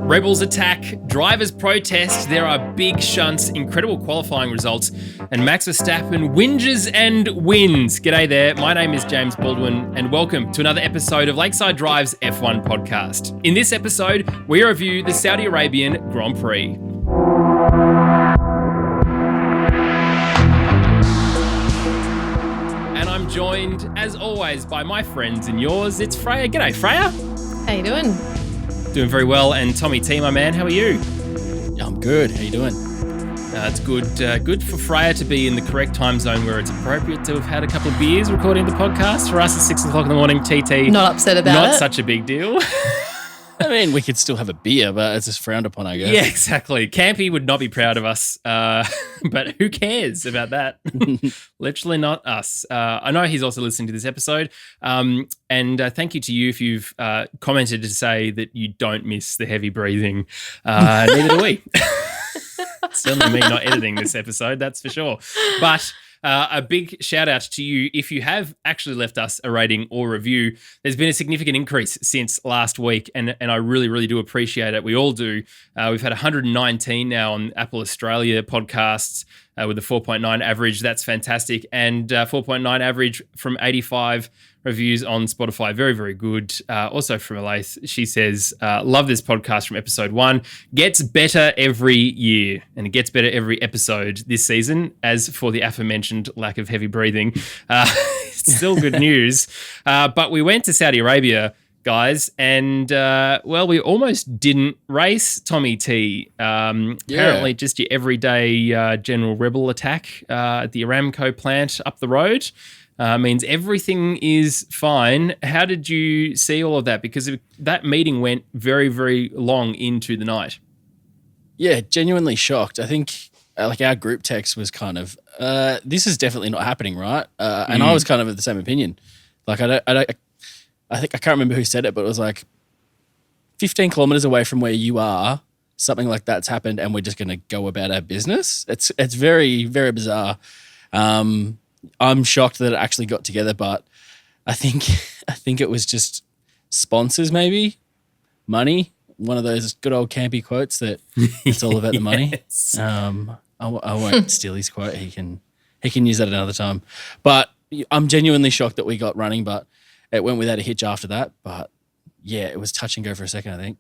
Rebels attack, drivers protest, there are big shunts, incredible qualifying results, and Max Verstappen whinges and wins. G'day there, my name is James Baldwin, and welcome to another episode of Lakeside Drive's F1 podcast. In this episode, we review the Saudi Arabian Grand Prix. And I'm joined, as always, by my friends and yours. It's Freya. G'day, Freya. How you doing? Doing very well. And Tommy T, my man, how are you? Yeah, I'm good. How you doing? It's good. Good for Freya to be in the correct time zone where it's appropriate to have had a couple of beers recording the podcast. For us, at 6 o'clock in the morning, TT. Not upset about it. Not such a big deal. I mean, we could still have a beer, but it's just frowned upon, I guess. Yeah, exactly. Campy would not be proud of us, but who cares about that? Literally not us. I know he's also listening to this episode, and thank you to you if you've commented to say that you don't miss the heavy breathing. Neither do we. Certainly me not editing this episode, that's for sure. But a big shout out to you if you have actually left us a rating or review. There's been a significant increase since last week, and I really, really do appreciate it. We all do. We've had 119 now on Apple Australia podcasts with a 4.9 average. That's fantastic. And 4.9 average from 85 reviews on Spotify. Very, very good. Also from Elaith, she says, love this podcast from episode 1. Gets better every year, and it gets better every episode this season. As for the aforementioned lack of heavy breathing, it's still good news. But we went to Saudi Arabia, guys, and we almost didn't race, Tommy T. Apparently just your everyday general rebel attack at the Aramco plant up the road. Means everything is fine. How did you see all of that? Because that meeting went very, very long into the night. Yeah, genuinely shocked. I think our group text was kind of, this is definitely not happening, right? And I was kind of of the same opinion. Like, I think I can't remember who said it, but it was like 15 kilometers away from where you are, something like that's happened, and we're just going to go about our business. It's very, very bizarre. I'm shocked that it actually got together, but I think it was just sponsors, maybe money. One of those good old campy quotes that it's all about the money. Yes. I won't steal his quote. He can use that another time. But I'm genuinely shocked that we got running, but it went without a hitch after that. But yeah, it was touch and go for a second, I think.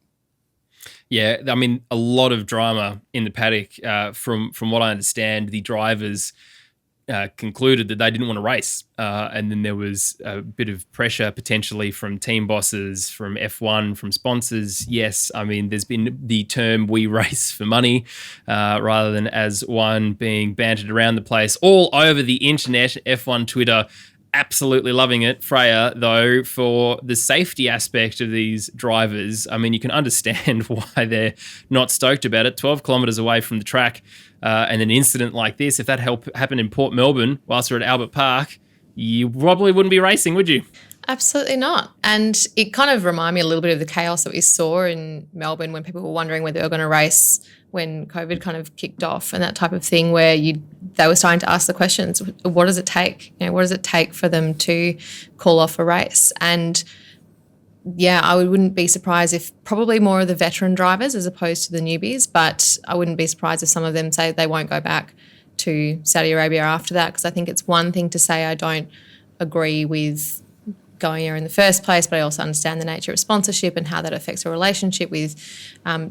Yeah, I mean, a lot of drama in the paddock. From what I understand, the drivers concluded that they didn't want to race. And then there was a bit of pressure potentially from team bosses, from F1, from sponsors. Yes, I mean, there's been the term "we race for money" rather than as one being bantered around the place all over the internet, F1 Twitter. Absolutely loving it. Freya, though, for the safety aspect of these drivers, I mean, you can understand why they're not stoked about it. 12 kilometres away from the track, and an incident like this, if that happened in Port Melbourne whilst we're at Albert Park, you probably wouldn't be racing, would you? Absolutely not. And it kind of reminded me a little bit of the chaos that we saw in Melbourne when people were wondering whether they were going to race when COVID kind of kicked off and that type of thing, where they were starting to ask the questions, what does it take? What does it take for them to call off a race? And yeah, I wouldn't be surprised if probably more of the veteran drivers as opposed to the newbies, but I wouldn't be surprised if some of them say they won't go back to Saudi Arabia after that, because I think it's one thing to say I don't agree with going there in the first place, but I also understand the nature of sponsorship and how that affects a relationship with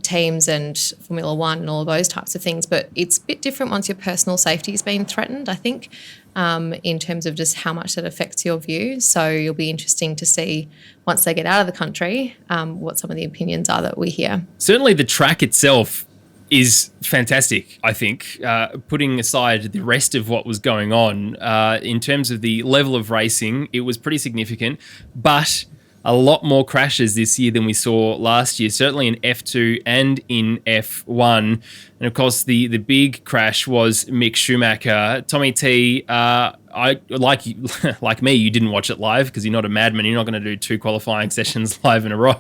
teams and Formula One and all of those types of things. But it's a bit different once your personal safety is being threatened, I think, in terms of just how much that affects your view. So it'll be interesting to see once they get out of the country what some of the opinions are that we hear. Certainly the track itself is fantastic, I think, putting aside the rest of what was going on. In terms of the level of racing, it was pretty significant, but a lot more crashes this year than we saw last year, certainly in F2 and in F1. And of course, the big crash was Mick Schumacher. Tommy T, I like me, you didn't watch it live because you're not a madman. You're not going to do 2 qualifying sessions live in a row.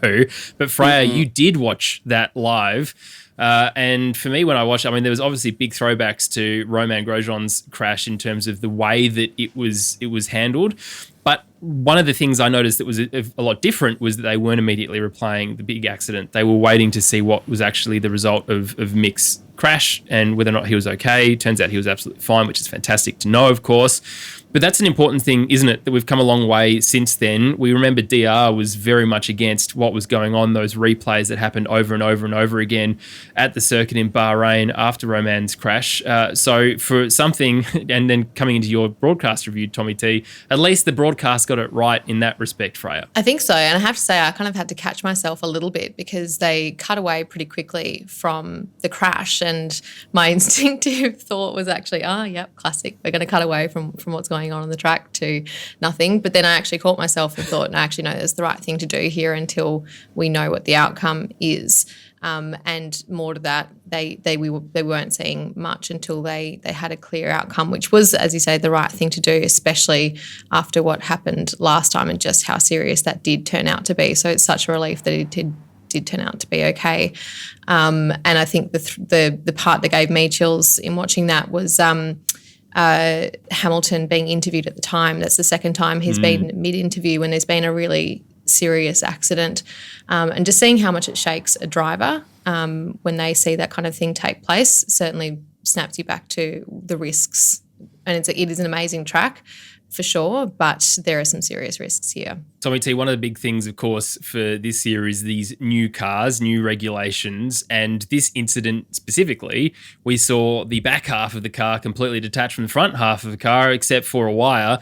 But Freya, you did watch that live. And for me, when I watched, I mean, there was obviously big throwbacks to Romain Grosjean's crash in terms of the way that it was handled. But one of the things I noticed that was a lot different was that they weren't immediately replaying the big accident. They were waiting to see what was actually the result of Mick's crash and whether or not he was okay. Turns out he was absolutely fine, which is fantastic to know, of course. But that's an important thing, isn't it, that we've come a long way since then. We remember DR was very much against what was going on, those replays that happened over and over and over again at the circuit in Bahrain after Roman's crash. So for something, and then coming into your broadcast review, Tommy T, at least the broadcast got it right in that respect, Freya. I think so. And I have to say, I kind of had to catch myself a little bit because they cut away pretty quickly from the crash. And my instinctive thought was actually, yep, classic. We're going to cut away from what's going on the track to nothing. But then I actually caught myself and thought, no, actually, no, that's the right thing to do here until we know what the outcome is. And more to that, they weren't seeing much until they had a clear outcome, which was, as you say, the right thing to do, especially after what happened last time and just how serious that did turn out to be. So it's such a relief that it did turn out to be okay. And I think the part that gave me chills in watching that was Hamilton being interviewed at the time. That's the second time he's been mid-interview when there's been a really serious accident, and just seeing how much it shakes a driver when they see that kind of thing take place certainly snaps you back to the risks. And it is an amazing track for sure, but there are some serious risks here. Tommy T, one of the big things, of course, for this year is these new cars, new regulations, and this incident specifically, we saw the back half of the car completely detached from the front half of the car, except for a wire,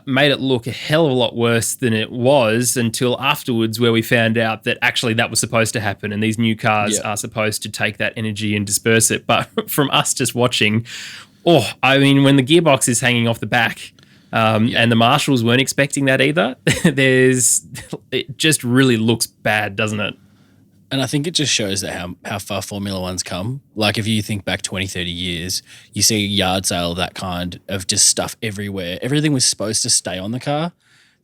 made it look a hell of a lot worse than it was until afterwards where we found out that actually that was supposed to happen and these new cars are supposed to take that energy and disperse it. But from us just watching, when the gearbox is hanging off the back, and the marshals weren't expecting that either. It just really looks bad, doesn't it? And I think it just shows that how far Formula One's come. Like if you think back 20, 30 years, you see a yard sale of that kind of just stuff everywhere. Everything was supposed to stay on the car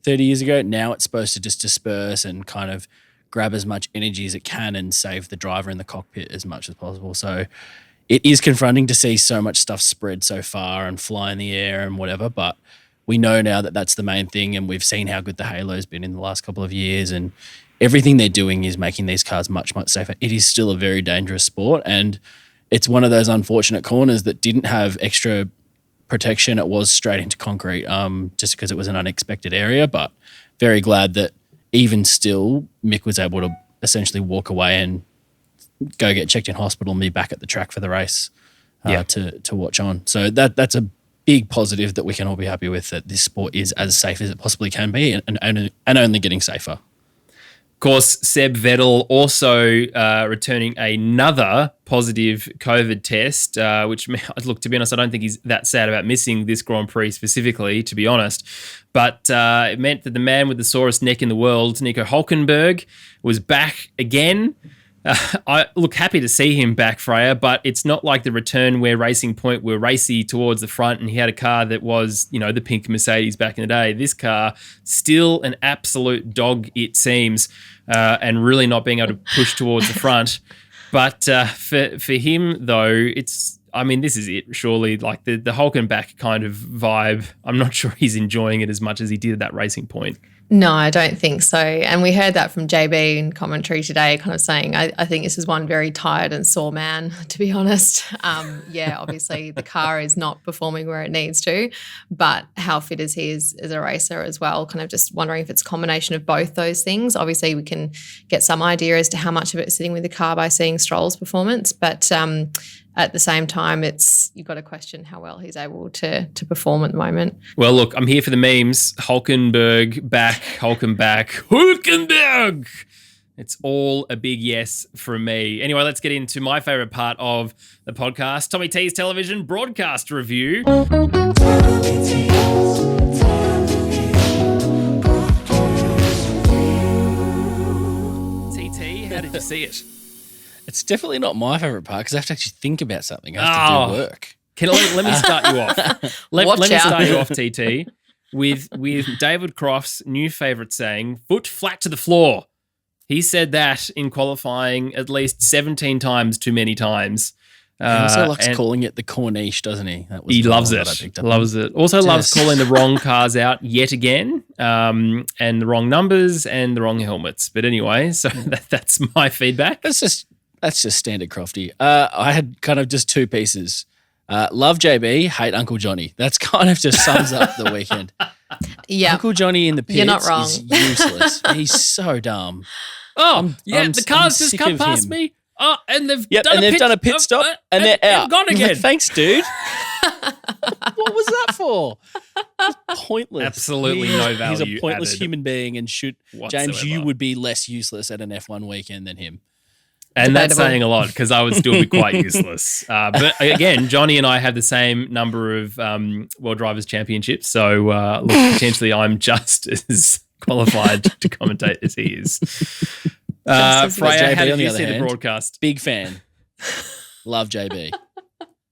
30 years ago. Now it's supposed to just disperse and kind of grab as much energy as it can and save the driver in the cockpit as much as possible. So it is confronting to see so much stuff spread so far and fly in the air and whatever, but we know now that that's the main thing, and we've seen how good the Halo's been in the last couple of years, and everything they're doing is making these cars much, much safer. It is still a very dangerous sport, and it's one of those unfortunate corners that didn't have extra protection. It was straight into concrete just because it was an unexpected area, but very glad that even still Mick was able to essentially walk away and go get checked in hospital and be back at the track for the race to watch on. So that's a big positive that we can all be happy with, that this sport is as safe as it possibly can be and only getting safer. Of course, Seb Vettel also returning another positive COVID test, which, look, to be honest, I don't think he's that sad about missing this Grand Prix specifically, to be honest. But it meant that the man with the sorest neck in the world, Nico Hulkenberg, was back again. I look happy to see him back, Freya, but it's not like the return where Racing Point were racy towards the front and he had a car that was, the pink Mercedes back in the day. This car, still an absolute dog, it seems, and really not being able to push towards the front. But for him, though, this is it, surely. Like the Hulkenberg kind of vibe, I'm not sure he's enjoying it as much as he did at that Racing Point. No, I don't think so. And we heard that from JB in commentary today, kind of saying, I think this is one very tired and sore man, to be honest. Obviously the car is not performing where it needs to, but how fit is he as a racer as well? Kind of just wondering if it's a combination of both those things. Obviously we can get some idea as to how much of it is sitting with the car by seeing Stroll's performance, but at the same time, you've got to question how well he's able to perform at the moment. Well, look, I'm here for the memes. Hulkenberg back, Hulkenberg. It's all a big yes from me. Anyway, let's get into my favourite part of the podcast, Tommy T's television broadcast review. TT, how did you see it? It's definitely not my favourite part because I have to actually think about something. I have to do work. Let me start you off. Let me start you off, TT, with David Croft's new favourite saying, "Foot flat to the floor." He said that in qualifying at least 17 times too many times. He also likes and calling it the Corniche, doesn't he? That was he the loves one it. that I picked up Loves on. it. Also loves Yes. calling the wrong cars out yet again, and the wrong numbers and the wrong helmets. But anyway, so that's my feedback. That's just standard Crofty. I had kind of just two pieces. Love JB, hate Uncle Johnny. That's kind of just sums up the weekend. Yeah. Uncle Johnny in the pits You're not wrong. is useless. He's so dumb. Oh, I'm the cars just sick come of past him. me. Oh, and they've Yep, done a pit stop and they're out. Gone I'm again. like, thanks, dude. What was that for? It's pointless. Absolutely He's no value a pointless added human being, and James, whatsoever. you would be less useless at an F1 weekend than him. And that's Debatable. saying a lot because I would still be quite useless. But again, Johnny and I have the same number of World Drivers' Championships. So look, potentially I'm just as qualified to commentate as he is. as good. Freya, JB, how did on the you other see the hand, broadcast? Big fan. Love JB.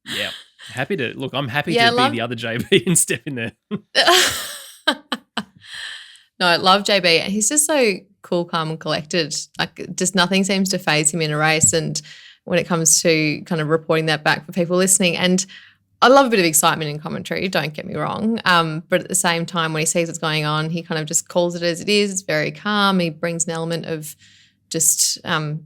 Yeah. Happy to look. I'm happy Yeah, to be the other JB and step in there. No, I love JB. He's just so cool, calm, and collected. Like, just nothing seems to faze him in a race. And when it comes to kind of reporting that back for people listening, and I love a bit of excitement in commentary, don't get me wrong. But at the same time, when he sees what's going on, he kind of just calls it as it is. It's very calm. He brings an element of just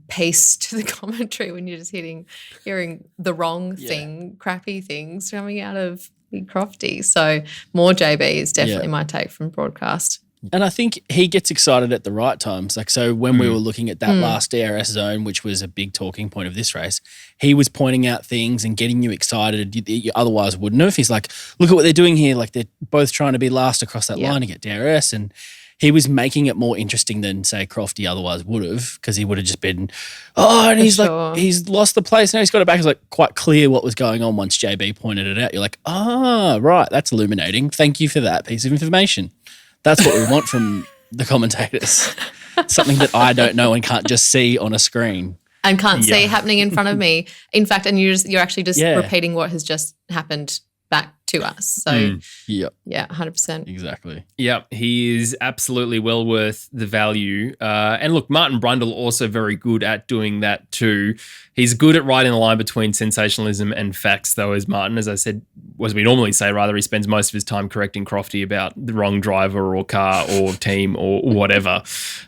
peace to the commentary when you're just hearing the wrong thing, crappy things coming out of Big Crofty. So more JB is definitely my take from broadcast. And I think he gets excited at the right times. Like, so when we were looking at that last DRS zone, which was a big talking point of this race, he was pointing out things and getting you excited you otherwise wouldn't have. He's like, look at what they're doing here. Like, they're both trying to be last across that line to get DRS. And he was making it more interesting than, say, Crofty otherwise would have, because he would have just been, and he's like, he's lost the place. Now he's got it back. It's like quite clear what was going on once JB pointed it out. You're like, right, that's illuminating. Thank you for that piece of information. That's what we want from the commentators. Something that I don't know and can't just see on a screen. And can't see happening in front of me. In fact, and you're actually just repeating what has just happened back to us. So, yeah, 100%. Exactly. Yeah, he is absolutely well worth the value. And look, Martin Brundle also very good at doing that too. He's good at riding the line between sensationalism and facts, though, as Martin, as I said, as we normally say, rather, he spends most of his time correcting Crofty about the wrong driver or car or team or whatever.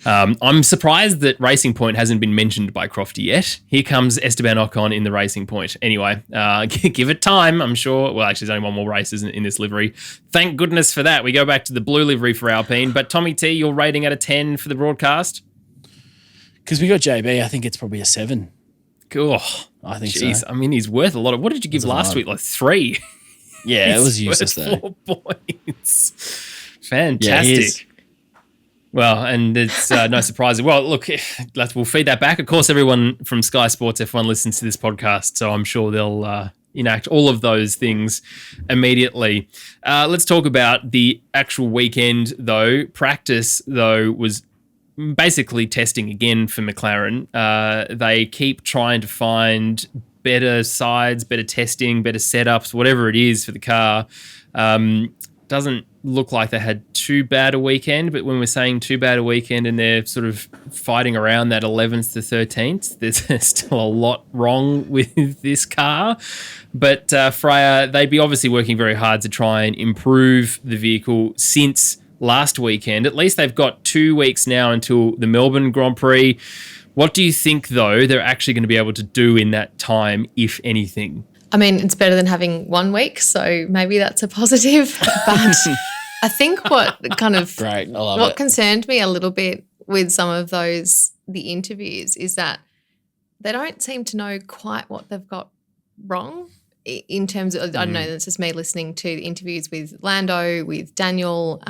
I'm surprised that Racing Point hasn't been mentioned by Crofty yet. Here comes Esteban Ocon in the Racing Point. Anyway, give it time, I'm sure. Well, actually, there's only one more race, isn't it, in this livery. Thank goodness for that. We go back to the blue livery for Alpine. But Tommy T, your rating out of 10 for the broadcast? Because we got JB, I think it's probably a 7. Oh, I think so. I mean, he's worth a lot of. What did you give last week? Like 3. Yeah, it was useless though. 4 points. Fantastic. Well, and it's no surprise. Well, look, we'll feed that back. Of course, everyone from Sky Sports F1 listens to this podcast, so I'm sure they'll enact all of those things immediately. Let's talk about the actual weekend, though. Practice, though, was basically testing again for McLaren. They keep trying to find better sides, better testing, better setups, whatever it is for the car. Doesn't look like they had too bad a weekend, but when we're saying too bad a weekend and they're sort of fighting around that 11th to 13th, there's still a lot wrong with this car. But Freya, they'd be obviously working very hard to try and improve the vehicle since last weekend. At least they've got 2 weeks now until the Melbourne Grand Prix. What do you think, though, they're actually going to be able to do in that time, if anything? I mean, it's better than having 1 week, so maybe that's a positive. But I think what kind of Great, I love it. concerned me a little bit with some of the interviews is that they don't seem to know quite what they've got wrong in terms of, I don't know, that's just me listening to the interviews with Lando, with Daniel,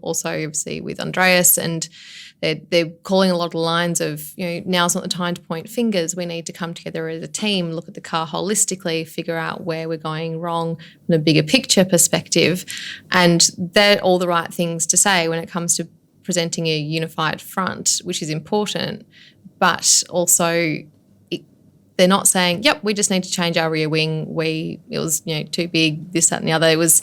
also obviously with Andreas, and they're calling a lot of lines of, now's not the time to point fingers. We need to come together as a team, look at the car holistically, figure out where we're going wrong from a bigger picture perspective. And they're all the right things to say when it comes to presenting a unified front, which is important, but also they're not saying, yep, we just need to change our rear wing. It was, too big, this, that, and the other. It was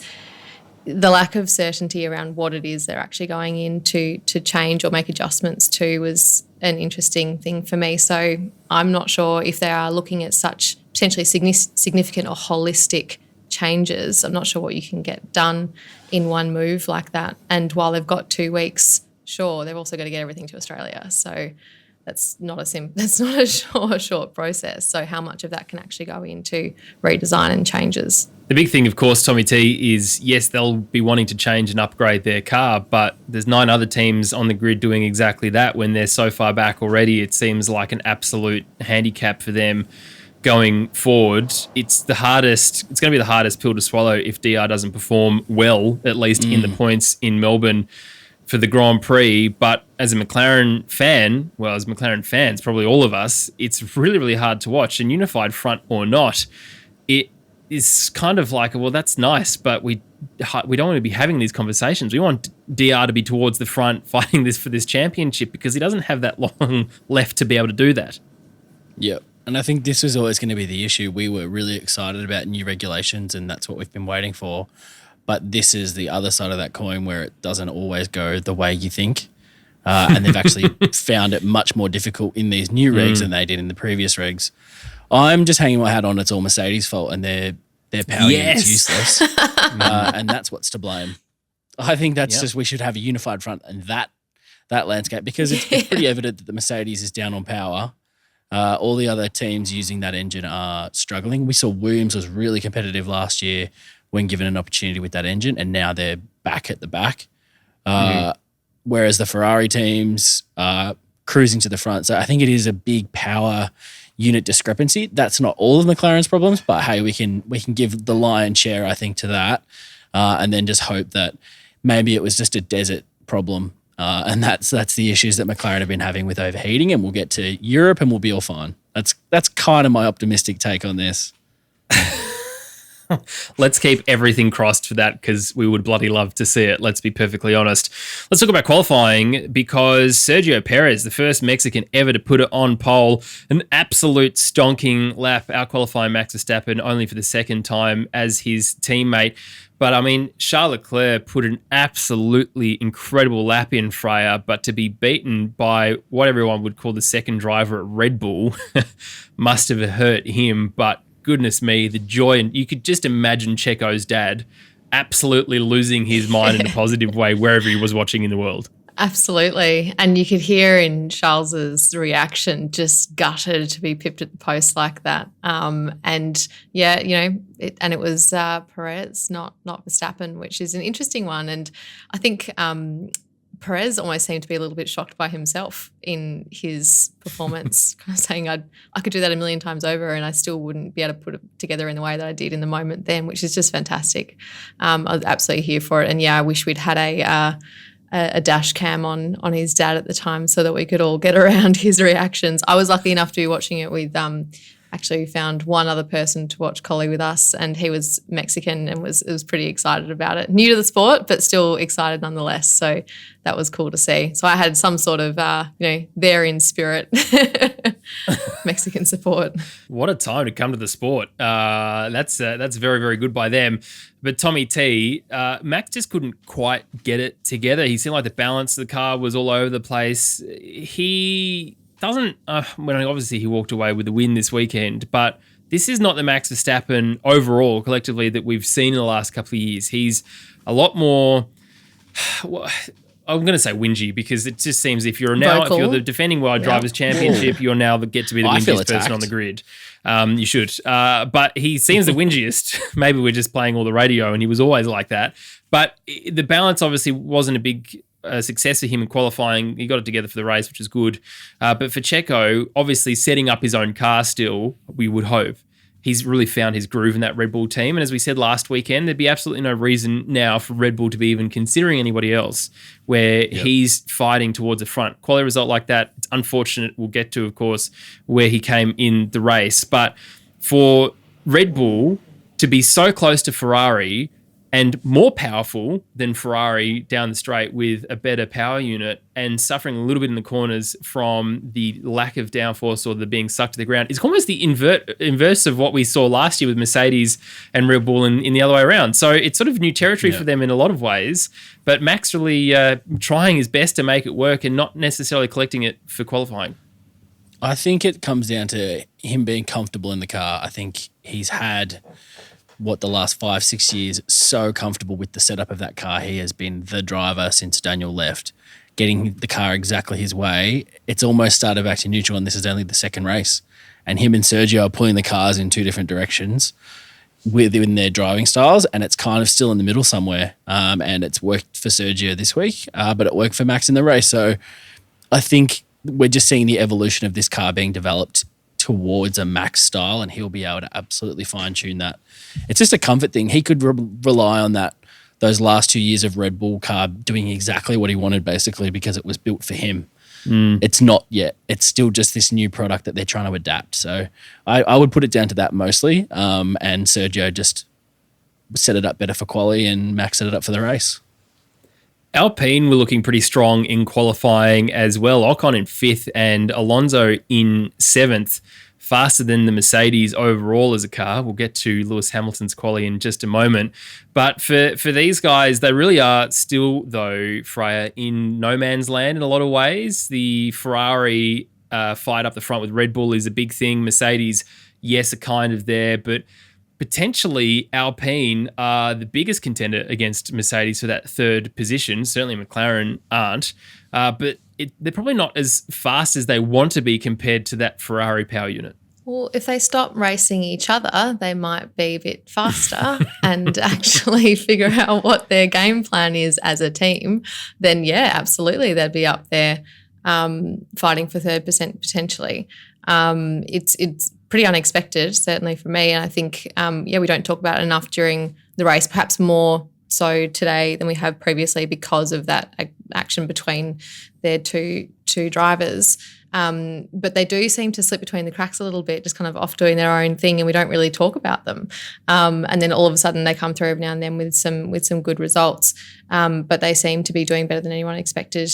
the lack of certainty around what it is they're actually going in to change or make adjustments to was an interesting thing for me. So I'm not sure if they are looking at such potentially significant or holistic changes. I'm not sure what you can get done in one move like that. And while they've got 2 weeks, sure, they've also got to get everything to Australia. So that's not a short process. So how much of that can actually go into redesign and changes? The big thing, of course, Tommy T, is yes, they'll be wanting to change and upgrade their car, but there's 9 other teams on the grid doing exactly that. When they're so far back already, it seems like an absolute handicap for them going forward. It's going to be the hardest pill to swallow if DR doesn't perform well, at least in the points in Melbourne for the Grand Prix. But as a McLaren fan, well, as McLaren fans, probably all of us, it's really, really hard to watch. And unified front or not, it is kind of like, well, that's nice, but we don't want to be having these conversations. We want DR to be towards the front fighting for this championship, because he doesn't have that long left to be able to do that. Yep. And I think this was always going to be the issue. We were really excited about new regulations, and that's what we've been waiting for. But this is the other side of that coin, where it doesn't always go the way you think. And they've actually found it much more difficult in these new regs than they did in the previous regs. I'm just hanging my hat on it's all Mercedes' fault, and their power unit's useless. And that's what's to blame. I think that's just, we should have a unified front and that landscape, because it's pretty evident that the Mercedes is down on power. All the other teams using that engine are struggling. We saw Williams was really competitive last year when given an opportunity with that engine, and now they're back at the back. Whereas the Ferrari teams are cruising to the front. So I think it is a big power unit discrepancy. That's not all of McLaren's problems, but hey, we can give the lion's share, I think, to that, and then just hope that maybe it was just a desert problem. And that's the issues that McLaren have been having with overheating, and we'll get to Europe and we'll be all fine. That's kind of my optimistic take on this. Let's keep everything crossed for that, because we would bloody love to see it. Let's be perfectly honest. Let's talk about qualifying, because Sergio Perez, the first Mexican ever to put it on pole, an absolute stonking lap, out-qualifying Max Verstappen only for the second time as his teammate. But, I mean, Charles Leclerc put an absolutely incredible lap in, Freya, but to be beaten by what everyone would call the second driver at Red Bull must have hurt him. But goodness me, the joy. And you could just imagine Checo's dad absolutely losing his mind in a positive way wherever he was watching in the world. Absolutely. And you could hear in Charles's reaction, just gutted to be pipped at the post like that. And yeah, it was Perez, not Verstappen, which is an interesting one. And I think Perez almost seemed to be a little bit shocked by himself in his performance, kind of saying I could do that a million times over and I still wouldn't be able to put it together in the way that I did in the moment then, which is just fantastic. I was absolutely here for it. And yeah, I wish we'd had a dash cam on his dad at the time so that we could all get around his reactions. I was lucky enough to be watching it with actually found one other person to watch Collie with us, and he was Mexican and was pretty excited about it. New to the sport, but still excited nonetheless. So that was cool to see. So I had some sort of, there in spirit Mexican support. What a time to come to the sport. That's very, very good by them. But Tommy T, Max just couldn't quite get it together. He seemed like the balance of the car was all over the place. He doesn't, obviously he walked away with the win this weekend, but this is not the Max Verstappen overall collectively that we've seen in the last couple of years. He's a lot more, I'm going to say whingy, because it just seems if you're the defending World Drivers' Championship, you're now get to be the whingiest person on the grid. You should. But he seems the whingiest. Maybe we're just playing all the radio, and he was always like that. But the balance obviously wasn't a big success for him in qualifying. He got it together for the race, which is good. But for Checo, obviously setting up his own car still, we would hope. He's really found his groove in that Red Bull team. And as we said last weekend, there'd be absolutely no reason now for Red Bull to be even considering anybody else where he's fighting towards the front. Quality result like that, it's unfortunate. We'll get to, of course, where he came in the race. But for Red Bull to be so close to Ferrari and more powerful than Ferrari down the straight with a better power unit, and suffering a little bit in the corners from the lack of downforce or the being sucked to the ground. It's almost the inverse of what we saw last year with Mercedes and Red Bull in the other way around. So it's sort of new territory for them in a lot of ways, but Max really trying his best to make it work and not necessarily collecting it for qualifying. I think it comes down to him being comfortable in the car. I think he's had the last 5-6 years so comfortable with the setup of that car. He has been the driver since Daniel left, getting the car exactly his way. It's almost started back to neutral, and this is only the second race. And him and Sergio are pulling the cars in two different directions within their driving styles, and it's kind of still in the middle somewhere. And it's worked for Sergio this week, but it worked for Max in the race. So I think we're just seeing the evolution of this car being developed towards a Max style, and he'll be able to absolutely fine-tune that. It's just a comfort thing. He could rely on those last 2 years of Red Bull car doing exactly what he wanted, basically, because it was built for him. It's not yet. It's still just this new product that they're trying to adapt. So I would put it down to that mostly, and Sergio just set it up better for quali, and Max set it up for the race. Alpine were looking pretty strong in qualifying as well. Ocon in 5th and Alonso in 7th, faster than the Mercedes overall as a car. We'll get to Lewis Hamilton's quali in just a moment. But for these guys, they really are still, though, Freya, in no man's land in a lot of ways. The Ferrari fight up the front with Red Bull is a big thing. Mercedes, yes, are kind of there, but potentially Alpine are the biggest contender against Mercedes for that third position. Certainly McLaren aren't, but they're probably not as fast as they want to be compared to that Ferrari power unit. Well, if they stop racing each other, they might be a bit faster and actually figure out what their game plan is as a team. Then, yeah, absolutely, they'd be up there fighting for 3rd potentially. It's pretty unexpected, certainly for me. And I think, we don't talk about it enough during the race, perhaps more so today than we have previously because of that action between their two drivers. But they do seem to slip between the cracks a little bit, just kind of off doing their own thing, and we don't really talk about them. And then all of a sudden they come through every now and then with some good results. But they seem to be doing better than anyone expected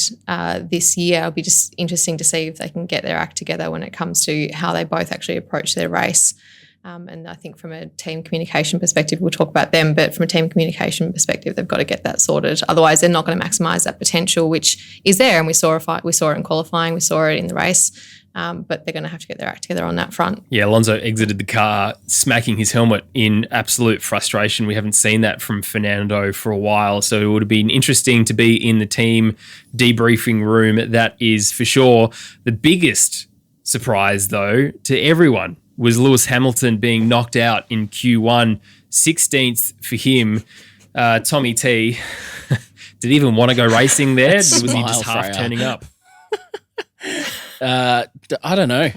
this year. It'll be just interesting to see if they can get their act together when it comes to how they both actually approach their race. And I think from a team communication perspective, we'll talk about them, but from a team communication perspective, they've got to get that sorted. Otherwise, they're not going to maximise that potential, which is there. And we saw it in qualifying, we saw it in the race, but they're going to have to get their act together on that front. Yeah, Alonso exited the car smacking his helmet in absolute frustration. We haven't seen that from Fernando for a while, so it would have been interesting to be in the team debriefing room, that is for sure. The biggest surprise, though, to everyone was Lewis Hamilton being knocked out in Q1, 16th for him. Tommy T, did he even want to go racing there? Was he just half turning up? I don't know.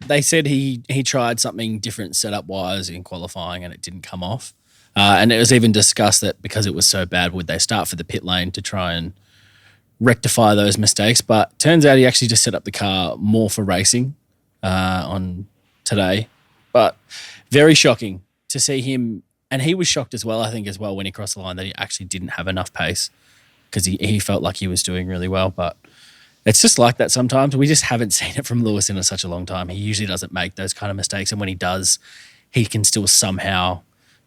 They said he tried something different setup-wise in qualifying and it didn't come off. And it was even discussed that because it was so bad, would they start for the pit lane to try and rectify those mistakes? But turns out he actually just set up the car more for racing on today, but very shocking to see him, and he was shocked as well, I think, when he crossed the line, that he actually didn't have enough pace because he felt like he was doing really well. But it's just like that sometimes. We just haven't seen it from Lewis in such a long time. He usually doesn't make those kind of mistakes, and when he does, he can still somehow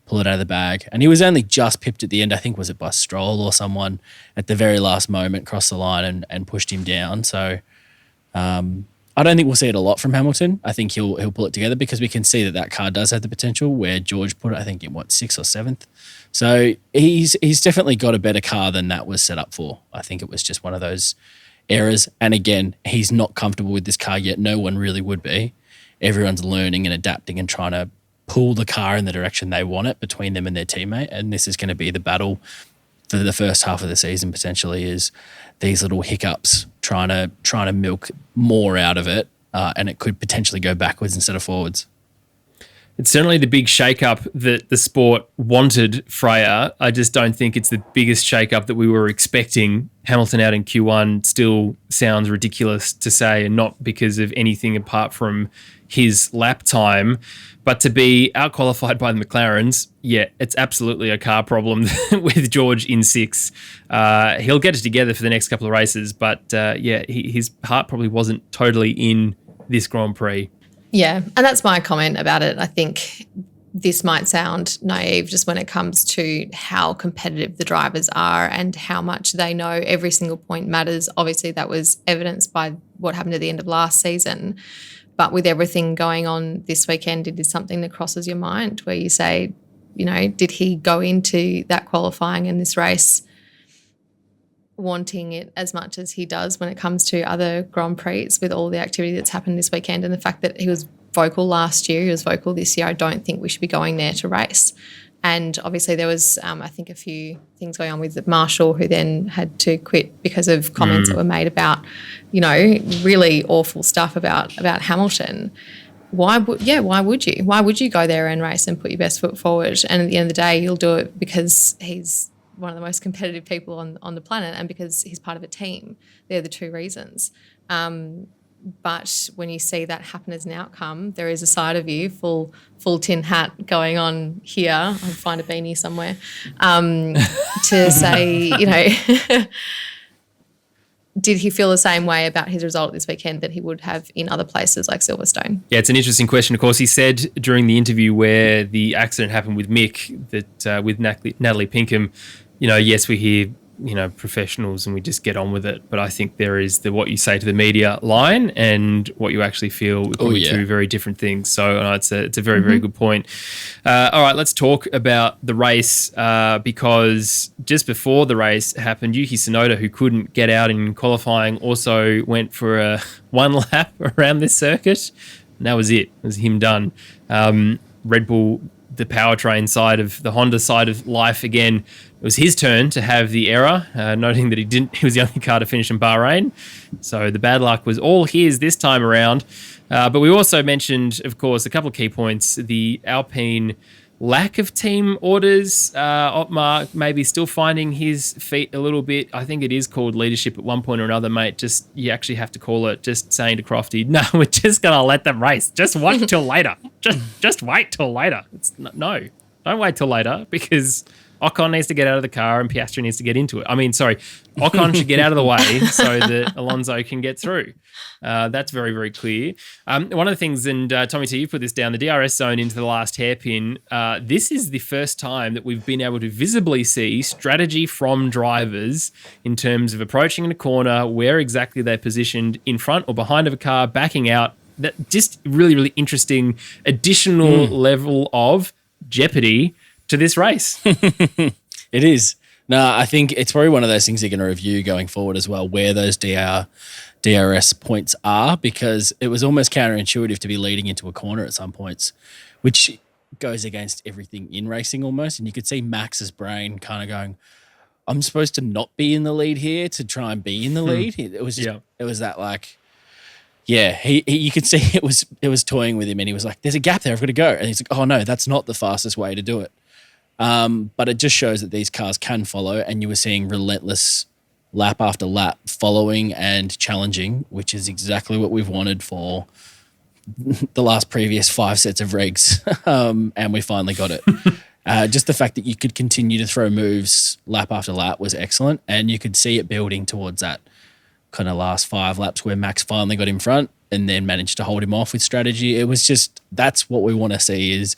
pull it out of the bag. And he was only just pipped at the end, I think, was it by Stroll or someone at the very last moment, crossed the line and pushed him down. So I don't think we'll see it a lot from Hamilton. I think he'll pull it together because we can see that car does have the potential where George put it, I think, in 6th or 7th. So he's definitely got a better car than that was set up for. I think it was just one of those errors. And again, he's not comfortable with this car yet. No one really would be. Everyone's learning and adapting and trying to pull the car in the direction they want it between them and their teammate. And this is going to be the battle for the first half of the season, potentially, is these little hiccups, trying to milk more out of it, and it could potentially go backwards instead of forwards. It's certainly the big shake-up that the sport wanted, Freya. I just don't think it's the biggest shake-up that we were expecting. Hamilton out in Q1 still sounds ridiculous to say, and not because of anything apart from his lap time. But to be out-qualified by the McLarens, yeah, it's absolutely a car problem with George in 6. He'll get it together for the next couple of races, but his heart probably wasn't totally in this Grand Prix. Yeah, and that's my comment about it. I think this might sound naive just when it comes to how competitive the drivers are and how much they know every single point matters. Obviously, that was evidenced by what happened at the end of last season. But with everything going on this weekend, it is something that crosses your mind where you say, did he go into that qualifying in this race wanting it as much as he does when it comes to other Grand Prix with all the activity that's happened this weekend, and the fact that he was vocal last year, he was vocal this year, I don't think we should be going there to race. And obviously there was, I think, a few things going on with Marshall, who then had to quit because of comments that were made about, really awful stuff about Hamilton. Why would you? Why would you go there and race and put your best foot forward? And at the end of the day, you'll do it because he's one of the most competitive people on the planet and because he's part of a team. They're the two reasons. But when you see that happen as an outcome, there is a side of you, full tin hat going on here. I'll find a beanie somewhere to say, did he feel the same way about his result this weekend that he would have in other places like Silverstone? Yeah, it's an interesting question. Of course, he said during the interview where the accident happened with Mick that with Natalie Pinkham, yes, we hear professionals and we just get on with it. But I think there is the what you say to the media line and what you actually feel are probably two very different things. So it's a very, very good point. All right, let's talk about the race because just before the race happened, Yuki Tsunoda, who couldn't get out in qualifying, also went for a one lap around this circuit. And that was it. It was him done. Red Bull, the powertrain side of the Honda side of life again, it was his turn to have the error, noting that he was the only car to finish in Bahrain. So the bad luck was all his this time around. But we also mentioned, of course, a couple of key points, the Alpine lack of team orders. Otmar maybe still finding his feet a little bit. I think it is called leadership at one point or another, mate. Just you actually have to call it. Just saying to Crofty, no, we're just gonna let them race. Just wait till later. Just wait till later. No, don't wait till later because Ocon needs to get out of the car and Piastri needs to get into it. Ocon should get out of the way so that Alonso can get through. That's very, very clear. One of the things, and Tommy T, you put this down, the DRS zone into the last hairpin. This is the first time that we've been able to visibly see strategy from drivers in terms of approaching in a corner, where exactly they're positioned in front or behind of a car, backing out. That just really, really interesting additional level of jeopardy to this race. It is. No, I think it's probably one of those things you're going to review going forward as well, where those DRS points are, because it was almost counterintuitive to be leading into a corner at some points, which goes against everything in racing almost. And you could see Max's brain kind of going, I'm supposed to not be in the lead here to try and be in the lead. It was just, it was that like, he you could see it was toying with him, and he was like, there's a gap there, I've got to go. And he's like, oh no, that's not the fastest way to do it. But it just shows that these cars can follow, and you were seeing relentless lap after lap following and challenging, which is exactly what we've wanted for the last previous 5 sets of regs. And we finally got it. Just the fact that you could continue to throw moves lap after lap was excellent, and you could see it building towards that kind of last 5 laps where Max finally got in front and then managed to hold him off with strategy. It was just, that's what we want to see, is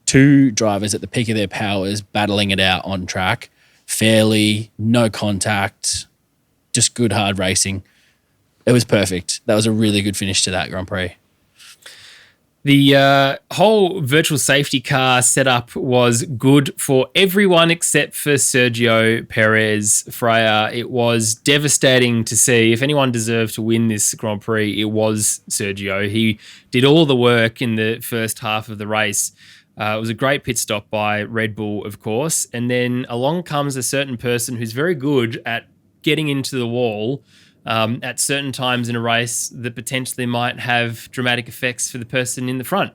2 drivers at the peak of their powers battling it out on track, fairly, no contact, just good hard racing. It was perfect. That was a really good finish to that Grand Prix. The whole virtual safety car setup was good for everyone except for Sergio Perez. Freya, it was devastating to see. If anyone deserved to win this Grand Prix, it was Sergio. He did all the work in the first half of the race. It was a great pit stop by Red Bull, of course. And then along comes a certain person who's very good at getting into the wall at certain times in a race that potentially might have dramatic effects for the person in the front.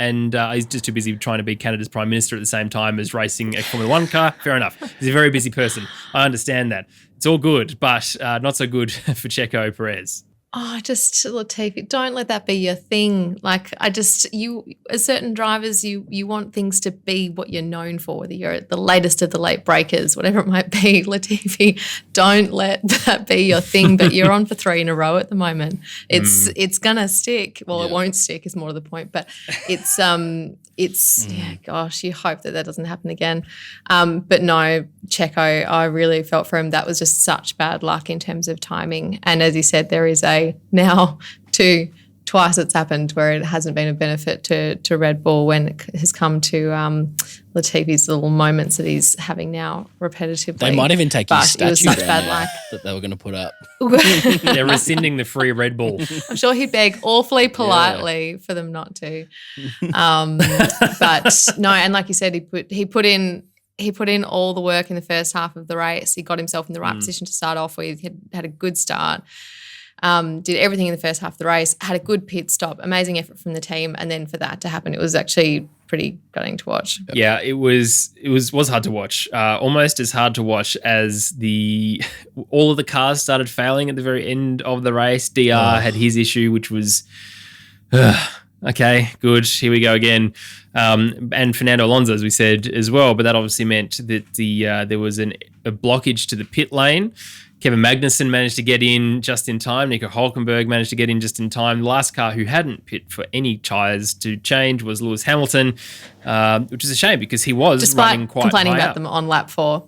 and he's just too busy trying to be Canada's Prime Minister at the same time as racing a Formula One car. Fair enough. He's a very busy person. I understand that. It's all good, but not so good for Checo Perez. Oh, just Latifi, don't let that be your thing. Like, as certain drivers, you want things to be what you're known for, whether you're the latest of the late breakers, whatever it might be. Latifi, don't let that be your thing, but you're on for 3 in a row at the moment. It's going to stick. Well, It won't stick is more to the point, but gosh, you hope that doesn't happen again. But no, Checo, I really felt for him. That was just such bad luck in terms of timing. And as he said, there is twice it's happened where it hasn't been a benefit to Red Bull when it has come to Latifi's little moments that he's having now repetitively. They might even take his statue such down bad luck that they were going to put up. They're rescinding the free Red Bull. I'm sure he'd beg awfully politely for them not to. But no, and like you said, he put in all the work in the first half of the race. He got himself in the right position to start off with. He had a good start. Did everything in the first half of the race, had a good pit stop, amazing effort from the team, and then for that to happen, it was actually pretty gutting to watch. Yeah, it was hard to watch. Almost as hard to watch as all of the cars started failing at the very end of the race. DR had his issue, which was okay, good, here we go again. And Fernando Alonso, as we said as well, but that obviously meant that there was a blockage to the pit lane. Kevin Magnussen managed to get in just in time. Nico Hulkenberg managed to get in just in time. The last car who hadn't pit for any tyres to change was Lewis Hamilton, which is a shame because he was running quite complaining high about up. them on lap 4.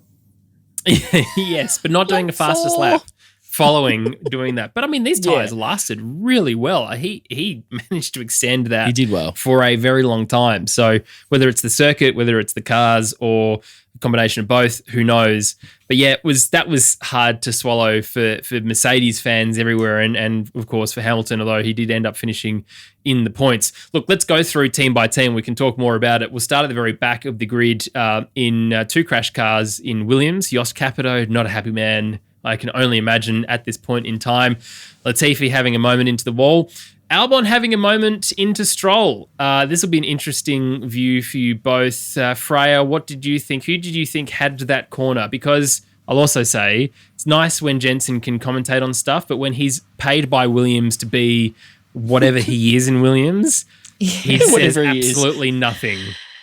Yes, but not doing the fastest lap following doing that. But I mean, these tyres lasted really well. He managed to extend that. He did well for a very long time. So whether it's the circuit, whether it's the cars, or a combination of both, who knows? But yeah, that was hard to swallow for Mercedes fans everywhere, and of course for Hamilton, although he did end up finishing in the points. Look, let's go through team by team. We can talk more about it. We'll start at the very back of the grid in 2 crash cars in Williams. Jos Capito, not a happy man, I can only imagine at this point in time. Latifi having a moment into the wall. Albon having a moment into Stroll. This will be an interesting view for you both. Freya, what did you think? Who did you think had that corner? Because I'll also say it's nice when Jenson can commentate on stuff, but when he's paid by Williams to be whatever he is in Williams, he says absolutely nothing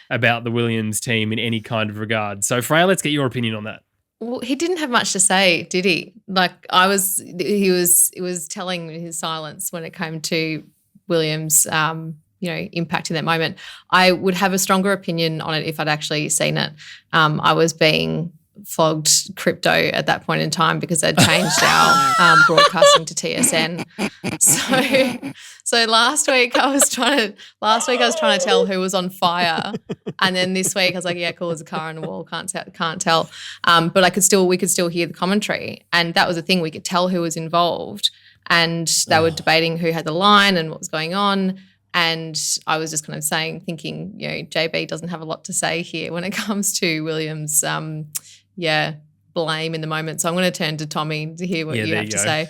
about the Williams team in any kind of regard. So Freya, let's get your opinion on that. Well, he didn't have much to say, did he? Like he was telling his silence when it came to Williams, impacting that moment. I would have a stronger opinion on it if I'd actually seen it. I was being flogged crypto at that point in time because they'd changed our broadcasting to TSN. So last week I was trying to tell who was on fire, and then this week I was like, yeah, cool, there's a car on the wall, can't tell. But we could still hear the commentary, and that was the thing, we could tell who was involved, and they were debating who had the line and what was going on. And I was just kind of thinking, JB doesn't have a lot to say here when it comes to Williams. Blame in the moment. So I'm going to turn to Tommy to hear what you have to say.